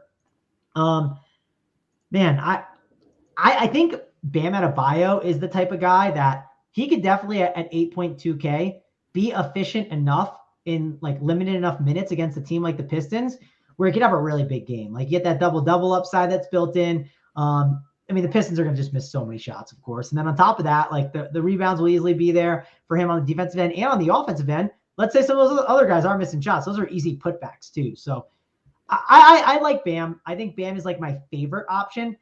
Man, I think Bam Adebayo is the type of guy that he could definitely at 8.2K be efficient enough in like limited enough minutes against a team like the Pistons where he could have a really big game. Like you get that double upside that's built in. I mean, the Pistons are going to just miss so many shots, of course. And then on top of that, like the rebounds will easily be there for him on the defensive end and on the offensive end. Let's say some of those other guys are missing shots. Those are easy putbacks too. So I like Bam. I think Bam is like my favorite option.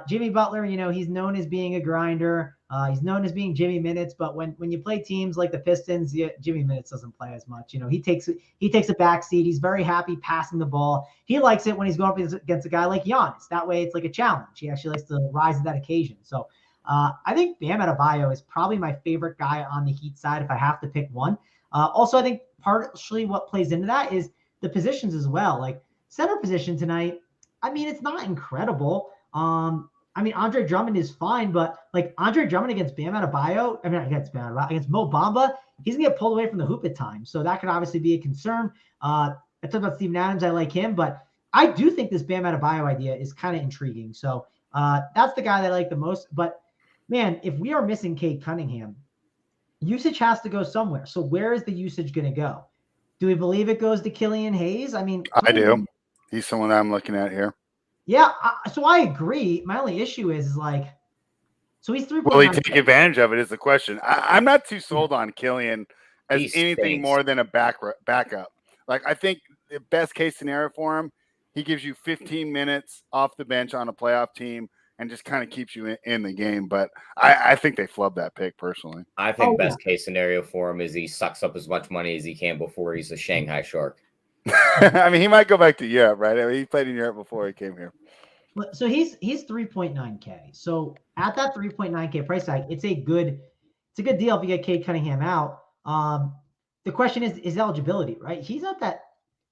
Jimmy Butler, you know, he's known as being a grinder. He's known as being Jimmy Minutes, but when you play teams like the Pistons, Jimmy Minutes doesn't play as much. You know, he takes a back seat. He's very happy passing the ball. He likes it when he's going up against a guy like Giannis. That way it's like a challenge. He actually likes to rise to that occasion. So I think Bam Adebayo is probably my favorite guy on the Heat side if I have to pick one. Also, I think partially what plays into that is the positions as well. Like center position tonight, I mean, it's not incredible. I mean, Andre Drummond is fine, but like Andre Drummond against Bam Adebayo, against Mo Bamba, he's gonna get pulled away from the hoop at times. So that could obviously be a concern. I talked about Steven Adams. I like him, but I do think this Bam Adebayo idea is kind of intriguing. So that's the guy that I like the most. But man, if we are missing Cade Cunningham, usage has to go somewhere. So where is the usage going to go? Do we believe it goes to Killian Hayes? I mean, I do. He's someone I'm looking at here. Yeah, so I agree. My only issue is like, so he's 3. Will he take advantage of it is the question. I'm not too sold on Killian as anything more than a backup. Like I think the best case scenario for him, he gives you 15 minutes off the bench on a playoff team and just kind of keeps you in the game. But I think they flubbed that pick personally. I think best case scenario for him is he sucks up as much money as he can before he's a Shanghai Shark. I mean, he might go back to Europe, right? I mean, he played in Europe before he came here. So he's 3.9K. So at that 3.9K price tag, it's a good deal if you get Cade Cunningham out. The question is eligibility, right? He's not that,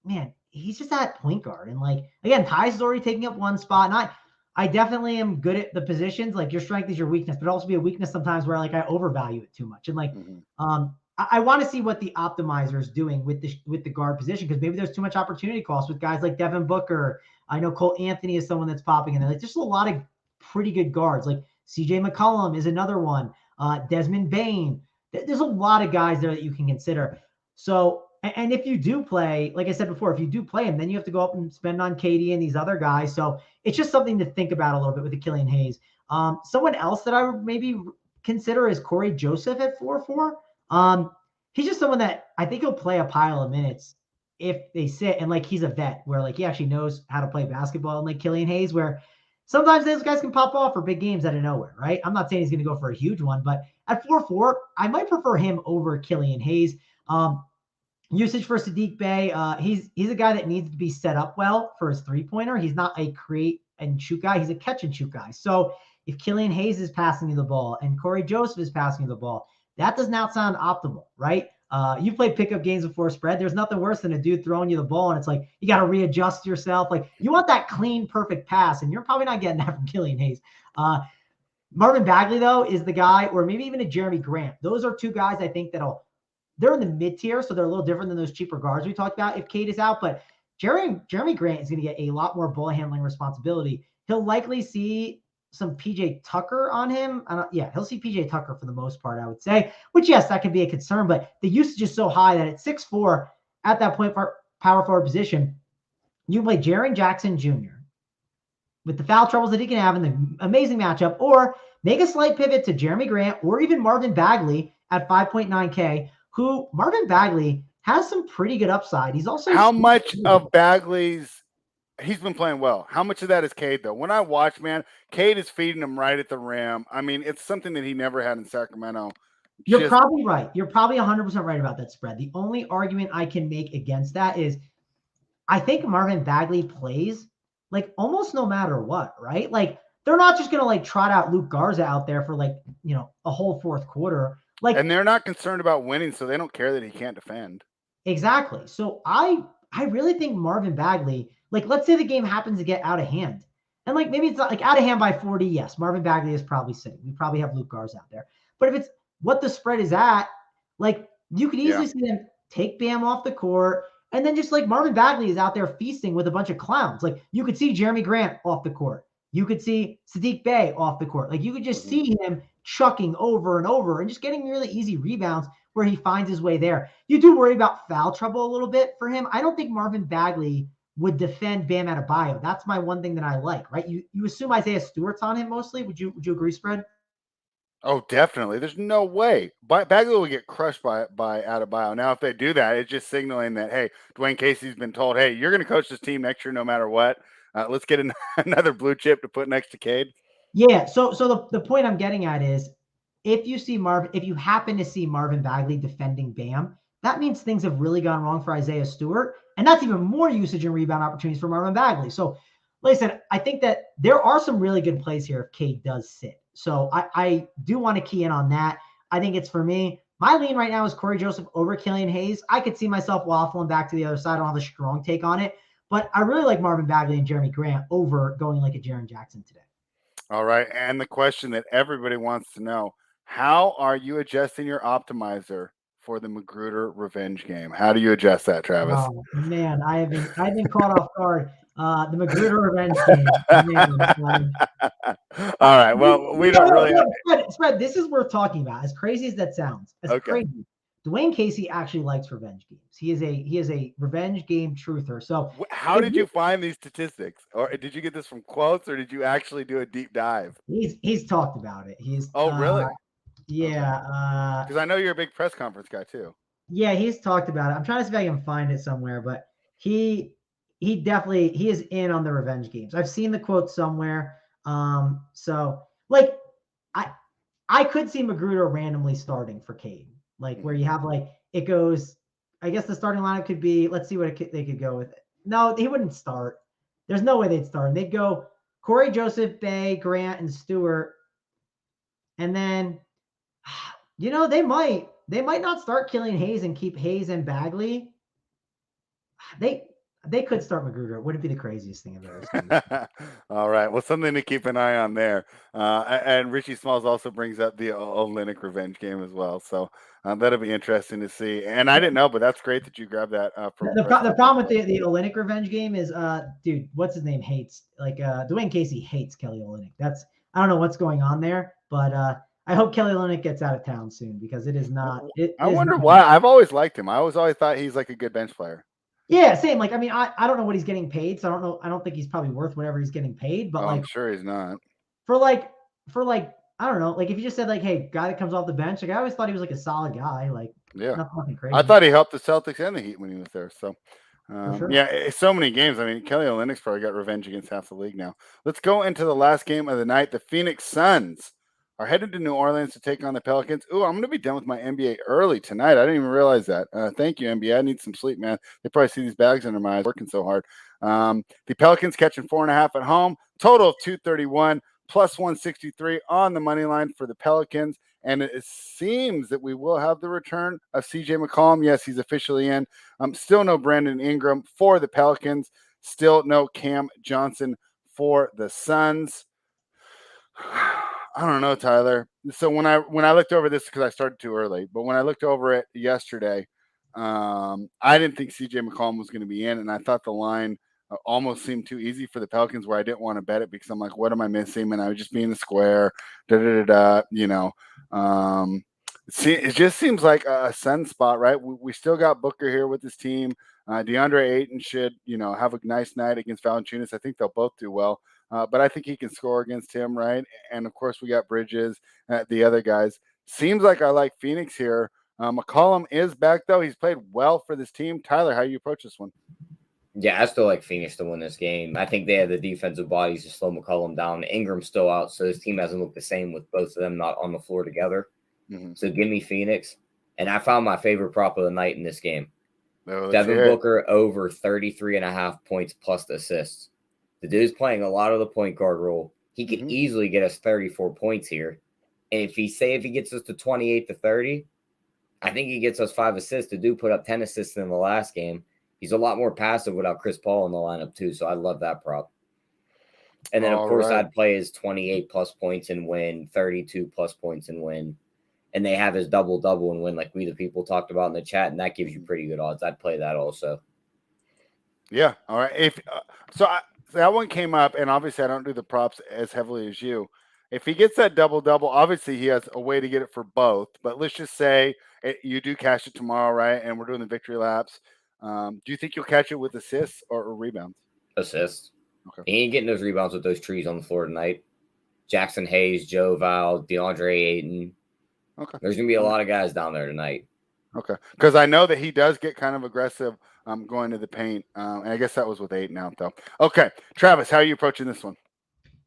man, he's just that point guard. And like, again, Ty's is already taking up one spot. And I definitely am good at the positions. Like your strength is your weakness, but also be a weakness sometimes where like I overvalue it too much. And like, I want to see what the optimizer is doing with the guard position, because maybe there's too much opportunity cost with guys like Devin Booker. I know Cole Anthony is someone that's popping in there. Like there's a lot of pretty good guards. Like CJ McCollum is another one. Desmond Bane. There's a lot of guys there that you can consider. So, and if you do play, like I said before, if you do play him, then you have to go up and spend on KD and these other guys. So it's just something to think about a little bit with the Killian Hayes. Someone else that I would maybe consider is Corey Joseph at 4.4. He's just someone that I think he'll play a pile of minutes if they sit, and like he's a vet where like he actually knows how to play basketball, and like Killian Hayes, where sometimes those guys can pop off for big games out of nowhere, right? I'm not saying he's going to go for a huge one, but at 4.4, I might prefer him over Killian Hayes. Usage for Sadiq Bey. He's a guy that needs to be set up well for his 3-pointer. He's not a create and shoot guy. He's a catch and shoot guy. So if Killian Hayes is passing you the ball and Corey Joseph is passing you the ball, that does not sound optimal, right? You played pickup games before spread. There's nothing worse than a dude throwing you the ball and it's like you got to readjust yourself. Like you want that clean, perfect pass, and you're probably not getting that from Killian Hayes. Marvin Bagley, though, is the guy, or maybe even a Jeremy Grant. Those are two guys I think they're in the mid tier, so they're a little different than those cheaper guards we talked about if Cade is out. But Jeremy Grant is going to get a lot more ball handling responsibility. He'll likely see some PJ Tucker on him. He'll see PJ Tucker for the most part, I would say, which, yes, that could be a concern, but the usage is so high that at 6'4", at that point for power forward position, you play Jaren Jackson Jr. with the foul troubles that he can have in the amazing matchup, or make a slight pivot to Jeremy Grant or even Marvin Bagley at 5.9K, who Marvin Bagley has some pretty good upside. He's also how much of Bagley's he's been playing well. How much of that is Cade though? When I watch, man, Cade is feeding him right at the rim. I mean, it's something that he never had in Sacramento. You're probably right. You're probably 100% right about that spread. The only argument I can make against that is I think Marvin Bagley plays like almost no matter what, right? Like they're not just going to like trot out Luke Garza out there for like, a whole fourth quarter. Like, and they're not concerned about winning, so they don't care that he can't defend. Exactly. So I really think Marvin Bagley, like let's say the game happens to get out of hand. And like maybe it's not like out of hand by 40, yes, Marvin Bagley is probably sitting. We probably have Luke Garza out there. But if it's what the spread is at, like you could easily see them take Bam off the court. And then just like Marvin Bagley is out there feasting with a bunch of clowns. Like you could see Jeremy Grant off the court. You could see Sadiq Bey off the court. Like you could just see him chucking over and over and just getting really easy rebounds where he finds his way there. You do worry about foul trouble a little bit for him. I don't think Marvin Bagley would defend Bam Adebayo. That's my one thing that I like, right? You assume Isaiah Stewart's on him mostly. Would you agree, Spread? Oh, definitely. There's no way. Bagley will get crushed by Adebayo. Now, if they do that, it's just signaling that, hey, Dwayne Casey's been told, hey, you're going to coach this team next year no matter what. Let's get another blue chip to put next to Cade. Yeah. So the point I'm getting at is if you happen to see Marvin Bagley defending Bam, that means things have really gone wrong for Isaiah Stewart. And that's even more usage and rebound opportunities for Marvin Bagley. So, like I said, I think that there are some really good plays here if Cade does sit. So I do want to key in on that. I think it's for me. My lean right now is Corey Joseph over Killian Hayes. I could see myself waffling back to the other side. I don't have a strong take on it. But I really like Marvin Bagley and Jeremy Grant over going like a Jaren Jackson today. All right. And the question that everybody wants to know, how are you adjusting your optimizer for the Magruder revenge game? How do you adjust that, Travis? Oh man, I've been caught off guard. The Magruder revenge game. Man, all right. Well, we don't really Spread, this is worth talking about. As crazy as that sounds. Crazy. Dwayne Casey actually likes revenge games. He is a revenge game truther. So how did you find these statistics? Or did you get this from quotes or did you actually do a deep dive? He's talked about it. Really? Yeah. Because I know you're a big press conference guy too. Yeah, he's talked about it. I'm trying to see if I can find it somewhere, but he is in on the revenge games. I've seen the quote somewhere. So like I could see Magruder randomly starting for Cade. Like where you have like it goes, I guess the starting lineup could be, let's see what they could go with. No, he wouldn't start. There's no way they'd start. They'd go Corey Joseph, Bey, Grant, and Stewart. And then, they might not start Killian Hayes and keep Hayes and Bagley. They could start Magruder. It wouldn't be the craziest thing I've ever seen. All right. Well, something to keep an eye on there. And Richie Smalls also brings up the Olynyk revenge game as well. So that'll be interesting to see. And I didn't know, but that's great that you grabbed that. The problem with the Olynyk revenge game is, dude, what's his name hates? Like Dwayne Casey hates Kelly Olynyk. I don't know what's going on there, but I hope Kelly Olynyk gets out of town soon because it is not. I wonder why. I've always liked him. I always thought he's like a good bench player. Yeah, same. Like, I mean, I don't know what he's getting paid, so I don't know. I don't think he's probably worth whatever he's getting paid. But I'm sure he's not. For like, I don't know. Like, if you just said like, hey, guy that comes off the bench, like I always thought he was like a solid guy. Like, not fucking crazy. I thought he helped the Celtics and the Heat when he was there. So, sure. Yeah, so many games. I mean, Kelly Olynyk's probably got revenge against half the league now. Let's go into the last game of the night. The Phoenix Suns are headed to New Orleans to take on the Pelicans. Ooh, I'm going to be done with my NBA early tonight. I didn't even realize that. Thank you, NBA. I need some sleep, man. They probably see these bags under my eyes working so hard. The Pelicans catching 4.5 at home. Total of 231 plus 163 on the money line for the Pelicans. And it seems that we will have the return of CJ McCollum. Yes, he's officially in. Still no Brandon Ingram for the Pelicans. Still no Cam Johnson for the Suns. I don't know, Tyler. So when I looked over this, because I started too early, but when I looked over it yesterday, I didn't think CJ McCollum was going to be in, and I thought the line almost seemed too easy for the Pelicans, where I didn't want to bet it because I'm like, what am I missing? And I was just being the square, you know. It just seems like a Sun spot, right? We still got Booker here with his team. DeAndre Ayton should, have a nice night against Valanciunas. I think they'll both do well. But I think he can score against him, right? And, of course, we got Bridges, the other guys. Seems like I like Phoenix here. McCollum is back, though. He's played well for this team. Tyler, how do you approach this one? Yeah, I still like Phoenix to win this game. I think they have the defensive bodies to slow McCollum down. Ingram's still out, so his team hasn't looked the same with both of them not on the floor together. Mm-hmm. So give me Phoenix. And I found my favorite prop of the night in this game. Devin Booker over 33.5 points plus assists. The dude's playing a lot of the point guard role. He could easily get us 34 points here. And if he gets us to 28 to 30, I think he gets us 5 assists. The dude put up 10 assists in the last game. He's a lot more passive without Chris Paul in the lineup too. So I love that prop. And then, of course, I'd play his 28 plus points and win, 32 plus points and win. And they have his double-double and win like we the people talked about in the chat, and that gives you pretty good odds. I'd play that also. Yeah, all right. So that one came up, and obviously I don't do the props as heavily as you. If he gets that double-double, obviously he has a way to get it for both. But let's just say you do cash it tomorrow, right? And we're doing the victory laps. Do you think you'll catch it with assists or rebounds? Assists. Okay. He ain't getting those rebounds with those trees on the floor tonight. Jackson Hayes, Joe Val, DeAndre Ayton. Okay. There's going to be a lot of guys down there tonight. Okay. Because I know that he does get kind of aggressive going to the paint. And I guess that was with Ayton out, though. Okay. Travis, how are you approaching this one?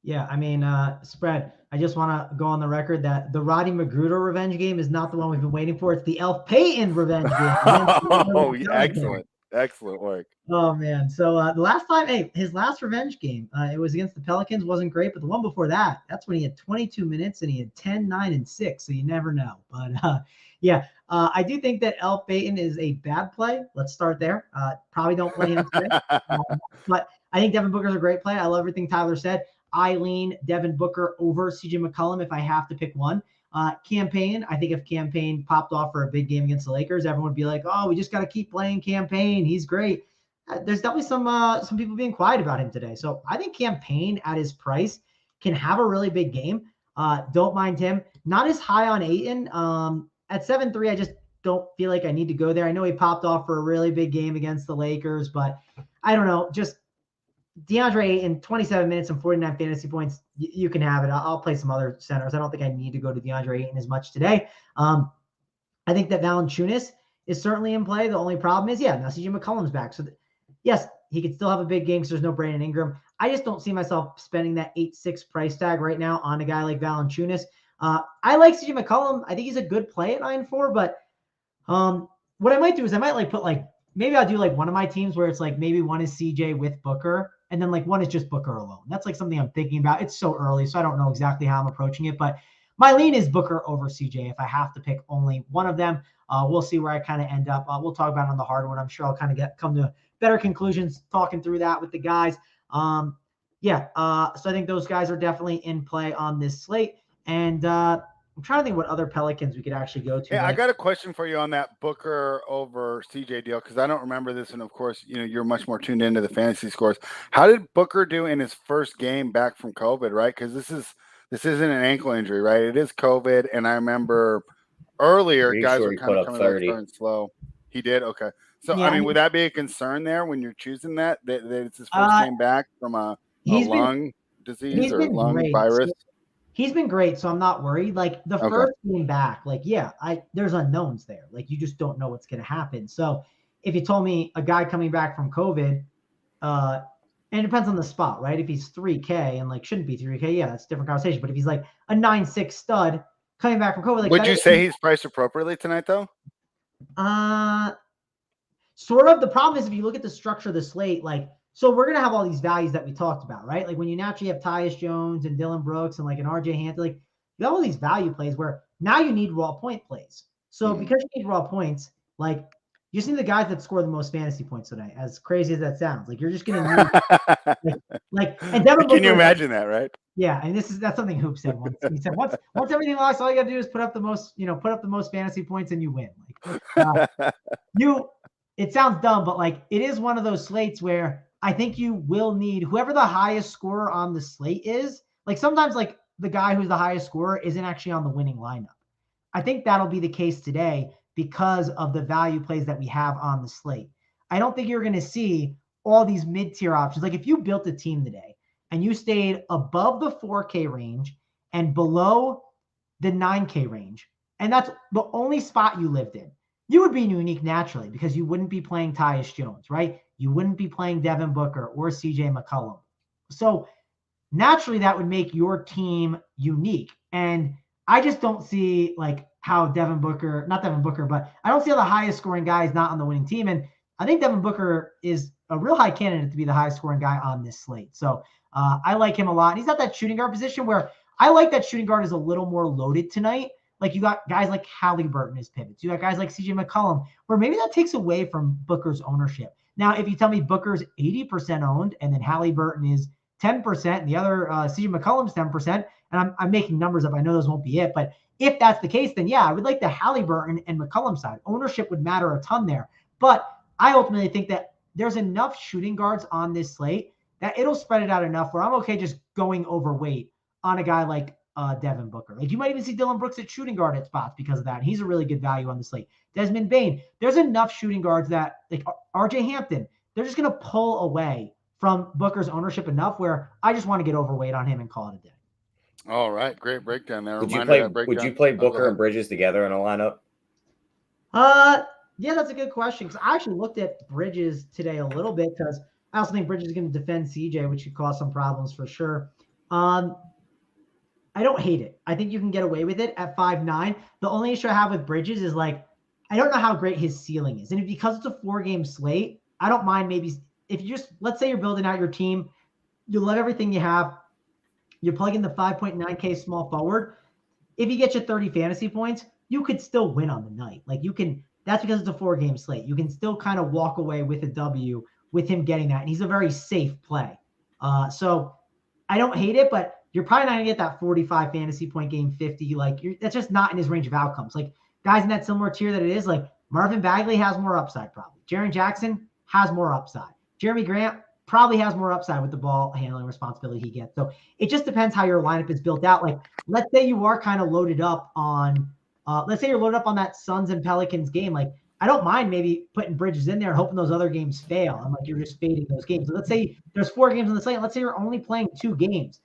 Yeah, I mean, spread. I just want to go on the record that the Roddy Magruder revenge game is not the one we've been waiting for. It's the Elf Payton revenge game. Oh, excellent. Excellent work. Oh, man. So the last time, his last revenge game, it was against the Pelicans. Wasn't great, but the one before that, that's when he had 22 minutes and he had 10, 9, and 6. So you never know. But I do think that Elf Payton is a bad play. Let's start there. Probably don't play him today. But I think Devin Booker's a great play. I love everything Tyler said. I lean Devin Booker over CJ McCollum if I have to pick one. Campaign, I think if Campaign popped off for a big game against the Lakers, everyone would be like, oh, we just got to keep playing Campaign. He's great. There's definitely some people being quiet about him today. So I think Campaign at his price can have a really big game. Don't mind him. Not as high on Ayton. At 7-3, I just don't feel like I need to go there. I know he popped off for a really big game against the Lakers, but I don't know. Just DeAndre in 27 minutes and 49 fantasy points, you can have it. I'll play some other centers. I don't think I need to go to DeAndre Ayton as much today. I think that Valanciunas is certainly in play. The only problem is, now CJ McCollum's back. So, yes, he could still have a big game because there's no Brandon Ingram. I just don't see myself spending that 8-6 price tag right now on a guy like Valanciunas. I like CJ McCollum. I think he's a good play at 9-4, but what I might do is I might maybe I'll do one of my teams where it's maybe one is CJ with Booker, and then one is just Booker alone. That's something I'm thinking about. It's so early, so I don't know exactly how I'm approaching it, but my lean is Booker over CJ if I have to pick only one of them. We'll see where I kind of end up. We'll talk about it on the hard one. I'm sure I'll kind of come to better conclusions talking through that with the guys. So I think those guys are definitely in play on this slate. And I'm trying to think what other Pelicans we could actually go to. Yeah, I got a question for you on that Booker over CJ deal because I don't remember this, and of course, you're much more tuned into the fantasy scores. How did Booker do in his first game back from COVID? Right, because this isn't an ankle injury, right? It is COVID, and I remember earlier guys were kind of coming back starting slow. He did okay. So I mean, would that be a concern there when you're choosing that it's his first game back from a lung disease or lung virus? He's been great, so I'm not worried. First game back, there's unknowns there. You just don't know what's going to happen. So if you told me a guy coming back from COVID, And it depends on the spot, right? If he's 3K and like shouldn't be 3K, yeah, that's a different conversation. But if he's like a 9'6" stud coming back from COVID, like would you say he's priced appropriately tonight though? Sort of. The problem is if you look at the structure of the slate, like, so we're gonna have all these values that we talked about, right? Like when you naturally have Tyus Jones and Dylan Brooks and like an RJ Hampton, like you have all these value plays where now you need raw point plays. So because you need raw points, like you see the guys that score the most fantasy points tonight, as crazy as that sounds. Like you're just gonna need and Devin Booker, can you imagine that, right? Yeah, and that's something Hoop said once. He said once everything locks, all you gotta do is put up the most fantasy points and you win. Like it sounds dumb, but like it is one of those slates where I think you will need whoever the highest scorer on the slate is. Like sometimes like the guy who's the highest scorer isn't actually on the winning lineup. I think that'll be the case today because of the value plays that we have on the slate. I don't think you're going to see all these mid-tier options. Like if you built a team today and you stayed above the 4K range and below the 9K range, and that's the only spot you lived in, you would be unique naturally because you wouldn't be playing Tyus Jones, right? You wouldn't be playing Devin Booker or CJ McCollum. So naturally that would make your team unique. And I just don't see like how not Devin Booker, but I don't see how the highest scoring guy is not on the winning team. And I think Devin Booker is a real high candidate to be the highest scoring guy on this slate. So I like him a lot. And he's got that shooting guard position where I like that shooting guard is a little more loaded tonight. Like you got guys like Halliburton as pivots. You got guys like CJ McCollum, where maybe that takes away from Booker's ownership. Now, if you tell me Booker's 80% owned and then Halliburton is 10% and the other CJ McCollum's 10%, and I'm making numbers up. I know those won't be it. But if that's the case, then yeah, I would like the Halliburton and McCollum side. Ownership would matter a ton there. But I ultimately think that there's enough shooting guards on this slate that it'll spread it out enough where I'm okay just going overweight on a guy like Devin Booker. Like you might even see Dylan Brooks at shooting guard at spots because of that. And he's a really good value on the slate. Desmond Bane, there's enough shooting guards that like RJ Hampton, they're just going to pull away from Booker's ownership enough where I just want to get overweight on him and call it a day. All right. Great breakdown there. Would you play Booker and Bridges together in a lineup? Yeah, that's a good question. Because I actually looked at Bridges today a little bit because I also think Bridges is going to defend CJ, which could cause some problems for sure. I don't hate it. I think you can get away with it at 5'9". The only issue I have with Bridges is like, I don't know how great his ceiling is. And because it's a 4-game slate, I don't mind maybe if you just, let's say you're building out your team, you love everything you have, you plug in the 5.9K small forward. If he gets you 30 fantasy points, you could still win on the night. Like you can, that's because it's a 4-game slate. You can still kind of walk away with a W with him getting that. And he's a very safe play. So I don't hate it, but you're probably not going to get that 45 fantasy point game 50. Like that's just not in his range of outcomes. Like guys in that similar tier that it is, like Marvin Bagley has more upside probably. Jaren Jackson has more upside. Jeremy Grant probably has more upside with the ball handling responsibility he gets. So it just depends how your lineup is built out. Like let's say you are kind of loaded up on, let's say you're loaded up on that Suns and Pelicans game. Like I don't mind maybe putting Bridges in there and hoping those other games fail. I'm like, you're just fading those games. So let's say there's 4 games on the slate. Let's say you're only playing 2 games.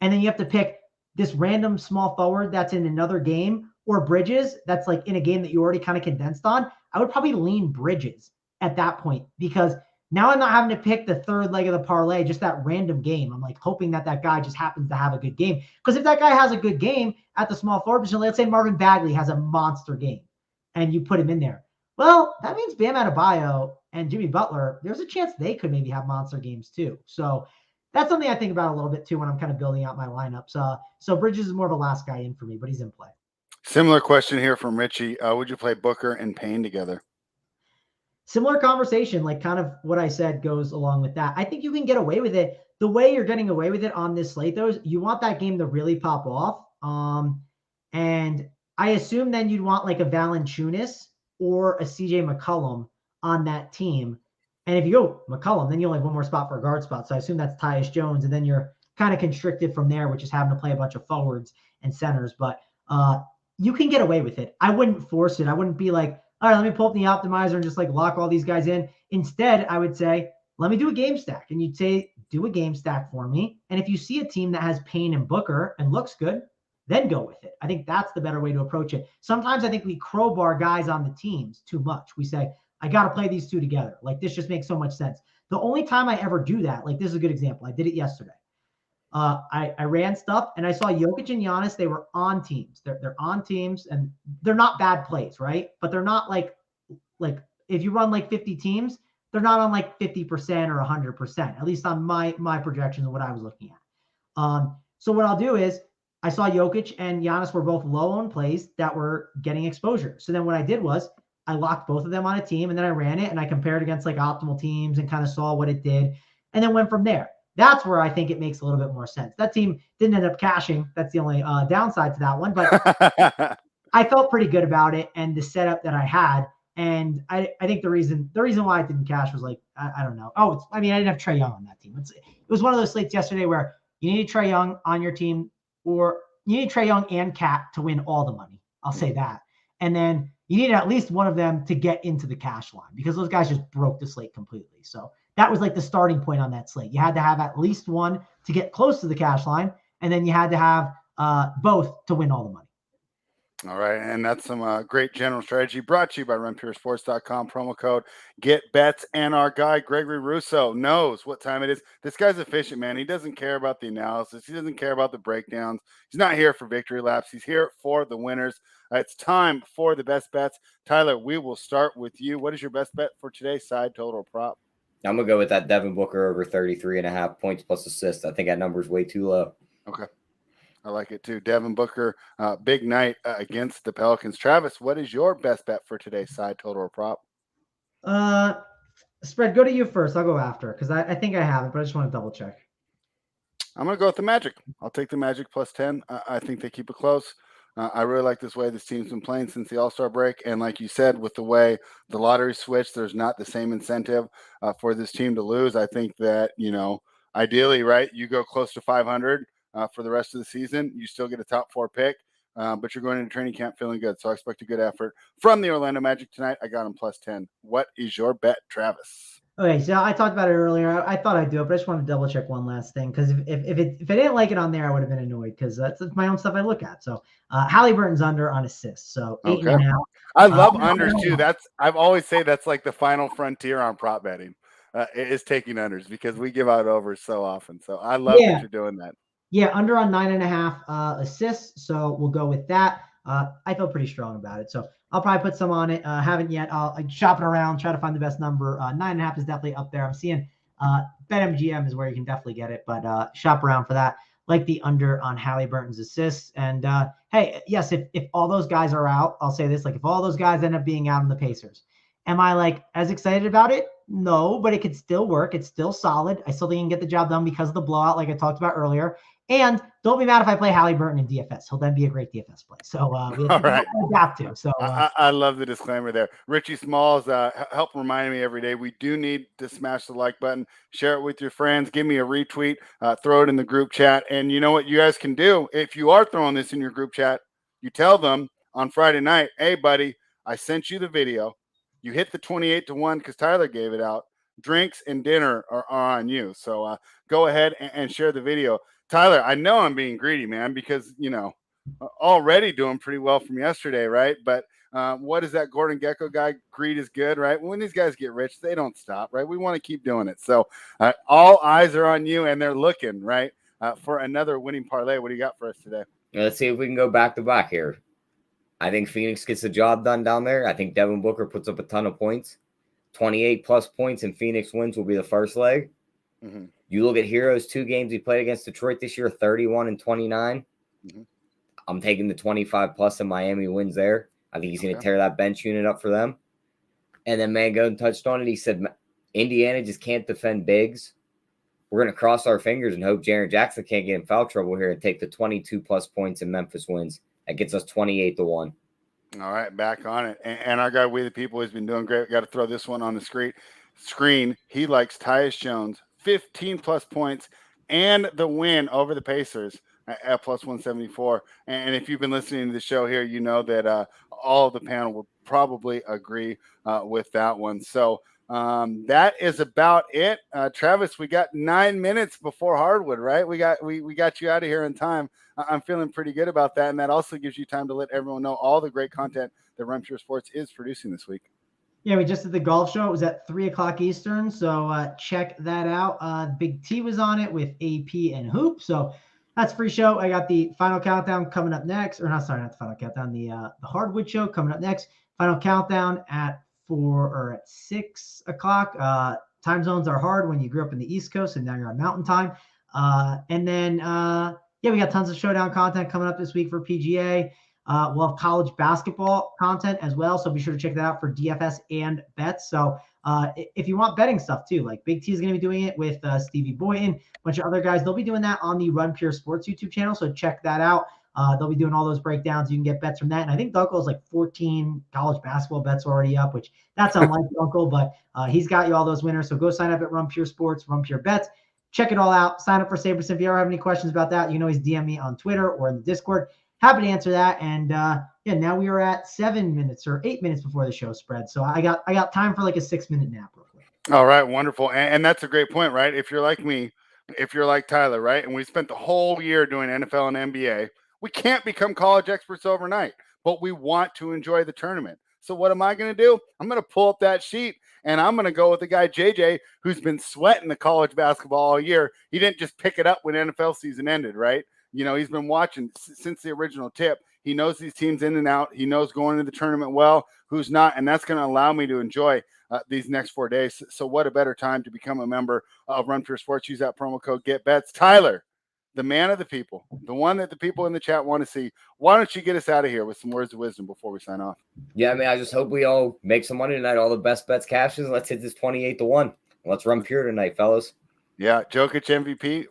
And then you have to pick this random small forward that's in another game or Bridges that's like in a game that you already kind of condensed on. I would probably lean Bridges at that point because now I'm not having to pick the third leg of the parlay, just that random game. I'm like hoping that guy just happens to have a good game. Because if that guy has a good game at the small forward position, let's say Marvin Bagley has a monster game and you put him in there. Well, that means Bam Adebayo and Jimmy Butler, there's a chance they could maybe have monster games too. So that's something I think about a little bit too when I'm kind of building out my lineups. So Bridges is more of a last guy in for me, but he's in play. Similar question here from Richie. Would you play Booker and Payne together? Similar conversation, like kind of what I said goes along with that. I think you can get away with it. The way you're getting away with it on this slate, though, is you want that game to really pop off. And I assume then you'd want like a Valanciunas or a CJ McCollum on that team. And if you go McCollum, then you only have one more spot for a guard spot. So I assume that's Tyus Jones. And then you're kind of constricted from there, which is having to play a bunch of forwards and centers. But you can get away with it. I wouldn't force it. I wouldn't be like, all right, let me pull up the optimizer and just like lock all these guys in. Instead, I would say, let me do a game stack. And you'd say, do a game stack for me. And if you see a team that has Payne and Booker and looks good, then go with it. I think that's the better way to approach it. Sometimes I think we crowbar guys on the teams too much. We say, I got to play these two together. Like this just makes so much sense. The only time I ever do that, like this is a good example. I did it yesterday. I ran stuff and I saw Jokic and Giannis. They were on teams. They're on teams and they're not bad plays, right? But they're not like if you run like 50 teams, they're not on like 50% or 100%, at least on my projections of what I was looking at. So what I'll do is I saw Jokic and Giannis were both low on plays that were getting exposure. So then what I did was I locked both of them on a team and then I ran it and I compared against like optimal teams and kind of saw what it did and then went from there. That's where I think it makes a little bit more sense. That team didn't end up cashing. That's the only downside to that one, but I felt pretty good about it and the setup that I had. And I think the reason why it didn't cash was like, I don't know. I didn't have Trae Young on that team. It was one of those slates yesterday where you need Trae Young on your team, or you need Trae Young and Cat to win all the money. I'll say that. And then you need at least one of them to get into the cash line because those guys just broke the slate completely. So that was like the starting point on that slate. You had to have at least one to get close to the cash line, and then you had to have both to win all the money. All right, and that's some great general strategy brought to you by runpuresports.com. Promo code GETBETS, and our guy Gregory Russo knows what time it is. This guy's efficient, man. He doesn't care about the analysis. He doesn't care about the breakdowns. He's not here for victory laps. He's here for the winners. It's time for the best bets. Tyler, we will start with you. What is your best bet for today's side total prop? I'm going to go with that Devin Booker over 33.5 points plus assists. I think that number is way too low. Okay. I like it too. Devin Booker, big night against the Pelicans. Travis, what is your best bet for today's side total or prop? Spread, go to you first. I'll go after because I think I have it, but I just want to double check. I'm going to go with the Magic. I'll take the Magic plus 10. I think they keep it close. I really like this way this team's been playing since the All-Star break. And like you said, with the way the lottery switched, there's not the same incentive for this team to lose. I think that, ideally, right, you go close to 500 for the rest of the season. You still get a top 4 pick, but you're going into training camp feeling good. So I expect a good effort from the Orlando Magic tonight. I got them plus 10. What is your bet, Travis? Okay, so I talked about it earlier. I thought I'd do it, but I just wanted to double check one last thing because if I didn't like it on there, I would have been annoyed because that's my own stuff I look at. So Halliburton's under on assists, so 8.5. I love unders too. I've always say that's like the final frontier on prop betting is taking unders because we give out overs so often. So I love that you're doing that. Yeah, under on 9.5 assists. So we'll go with that. I feel pretty strong about it. So I'll probably put some on it. Haven't yet. I'll shop it around, try to find the best number. 9.5 is definitely up there. I'm seeing BetMGM is where you can definitely get it, but shop around for that. Like the under on Halliburton's assists. And hey, yes, if all those guys are out, I'll say this, like if all those guys end up being out in the Pacers, am I like as excited about it? No, but it could still work. It's still solid. I still think you can get the job done because of the blowout, like I talked about earlier. And don't be mad if I play Halliburton in DFS. He'll then be a great DFS play. So we have to. So I love the disclaimer there. Richie Smalls, help remind me every day. We do need to smash the like button, share it with your friends, give me a retweet, throw it in the group chat. And you know what you guys can do? If you are throwing this in your group chat, you tell them on Friday night, hey, buddy, I sent you the video. You hit the 28-1 because Tyler gave it out. Drinks and dinner are on you. So go ahead and share the video. Tyler, I know I'm being greedy, man, because, already doing pretty well from yesterday, right? But what is that Gordon Gekko guy? Greed is good, right? When these guys get rich, they don't stop, right? We want to keep doing it. So all eyes are on you, and they're looking, right, for another winning parlay. What do you got for us today? Let's see if we can go back to back here. I think Phoenix gets the job done down there. I think Devin Booker puts up a ton of points. 28-plus points, and Phoenix wins will be the first leg. Mm-hmm. You look at Hero's 2 games he played against Detroit this year, 31 and 29. Mm-hmm. I'm taking the 25-plus, and Miami wins there. I think he's going to tear that bench unit up for them. And then Mangone touched on it. He said, Indiana just can't defend bigs. We're going to cross our fingers and hope Jaren Jackson can't get in foul trouble here and take the 22-plus points and Memphis wins. That gets us 28-1. All right, back on it. And our guy, We the People, has been doing great. Got to throw this one on the screen. He likes Tyus Jones, 15-plus points, and the win over the Pacers at plus 174. And if you've been listening to the show here, you know that all of the panel will probably agree with that one. So that is about it. Travis, we got 9 minutes before hardwood, right? We got you out of here in time. I'm feeling pretty good about that. And that also gives you time to let everyone know all the great content that Run Pure Sports is producing this week. Yeah, we just did the golf show. It was at 3:00 Eastern, so check that out. Big T was on it with AP and Hoop, so that's a free show. I got the final countdown coming up next, or not the final countdown, the hardwood show coming up next. Final countdown at 6 o'clock. Time zones are hard when you grew up in the East Coast and now you're on Mountain Time. And then we got tons of showdown content coming up this week for PGA. We'll have college basketball content as well, so be sure to check that out for DFS and bets. So if you want betting stuff too, like Big T is going to be doing it with Stevie Boynton, a bunch of other guys. They'll be doing that on the Run Pure Sports YouTube channel, so check that out. They'll be doing all those breakdowns. You can get bets from that. And I think Dunkel's like 14 college basketball bets already up, which that's unlike Dunkel, but he's got you all those winners. So go sign up at Run Pure Sports, Run Pure Bets. Check it all out. Sign up for SaberSim. If you ever have any questions about that, you can always DM me on Twitter or in the Discord. Happy to answer that. And now we are at 7 minutes or 8 minutes before the show spreads. So I got time for like a 6-minute nap real quick. All right, wonderful. And that's a great point, right? If you're like me, if you're like Tyler, right? And we spent the whole year doing NFL and NBA, we can't become college experts overnight, but we want to enjoy the tournament. So what am I going to do? I'm going to pull up that sheet and I'm going to go with the guy, JJ, who's been sweating the college basketball all year. He didn't just pick it up when NFL season ended, right? You know, he's been watching since the original tip. He knows these teams in and out. He knows going into the tournament well, who's not, and that's going to allow me to enjoy these next 4 days. So what a better time to become a member of Run Pure Sports. Use that promo code GetBets. Tyler, the man of the people, the one that the people in the chat want to see. Why don't you get us out of here with some words of wisdom before we sign off? Yeah, I mean, I just hope we all make some money tonight. All the best bets cashes. Let's hit this 28-1. Let's run pure tonight, fellas. Yeah, Jokic MVP.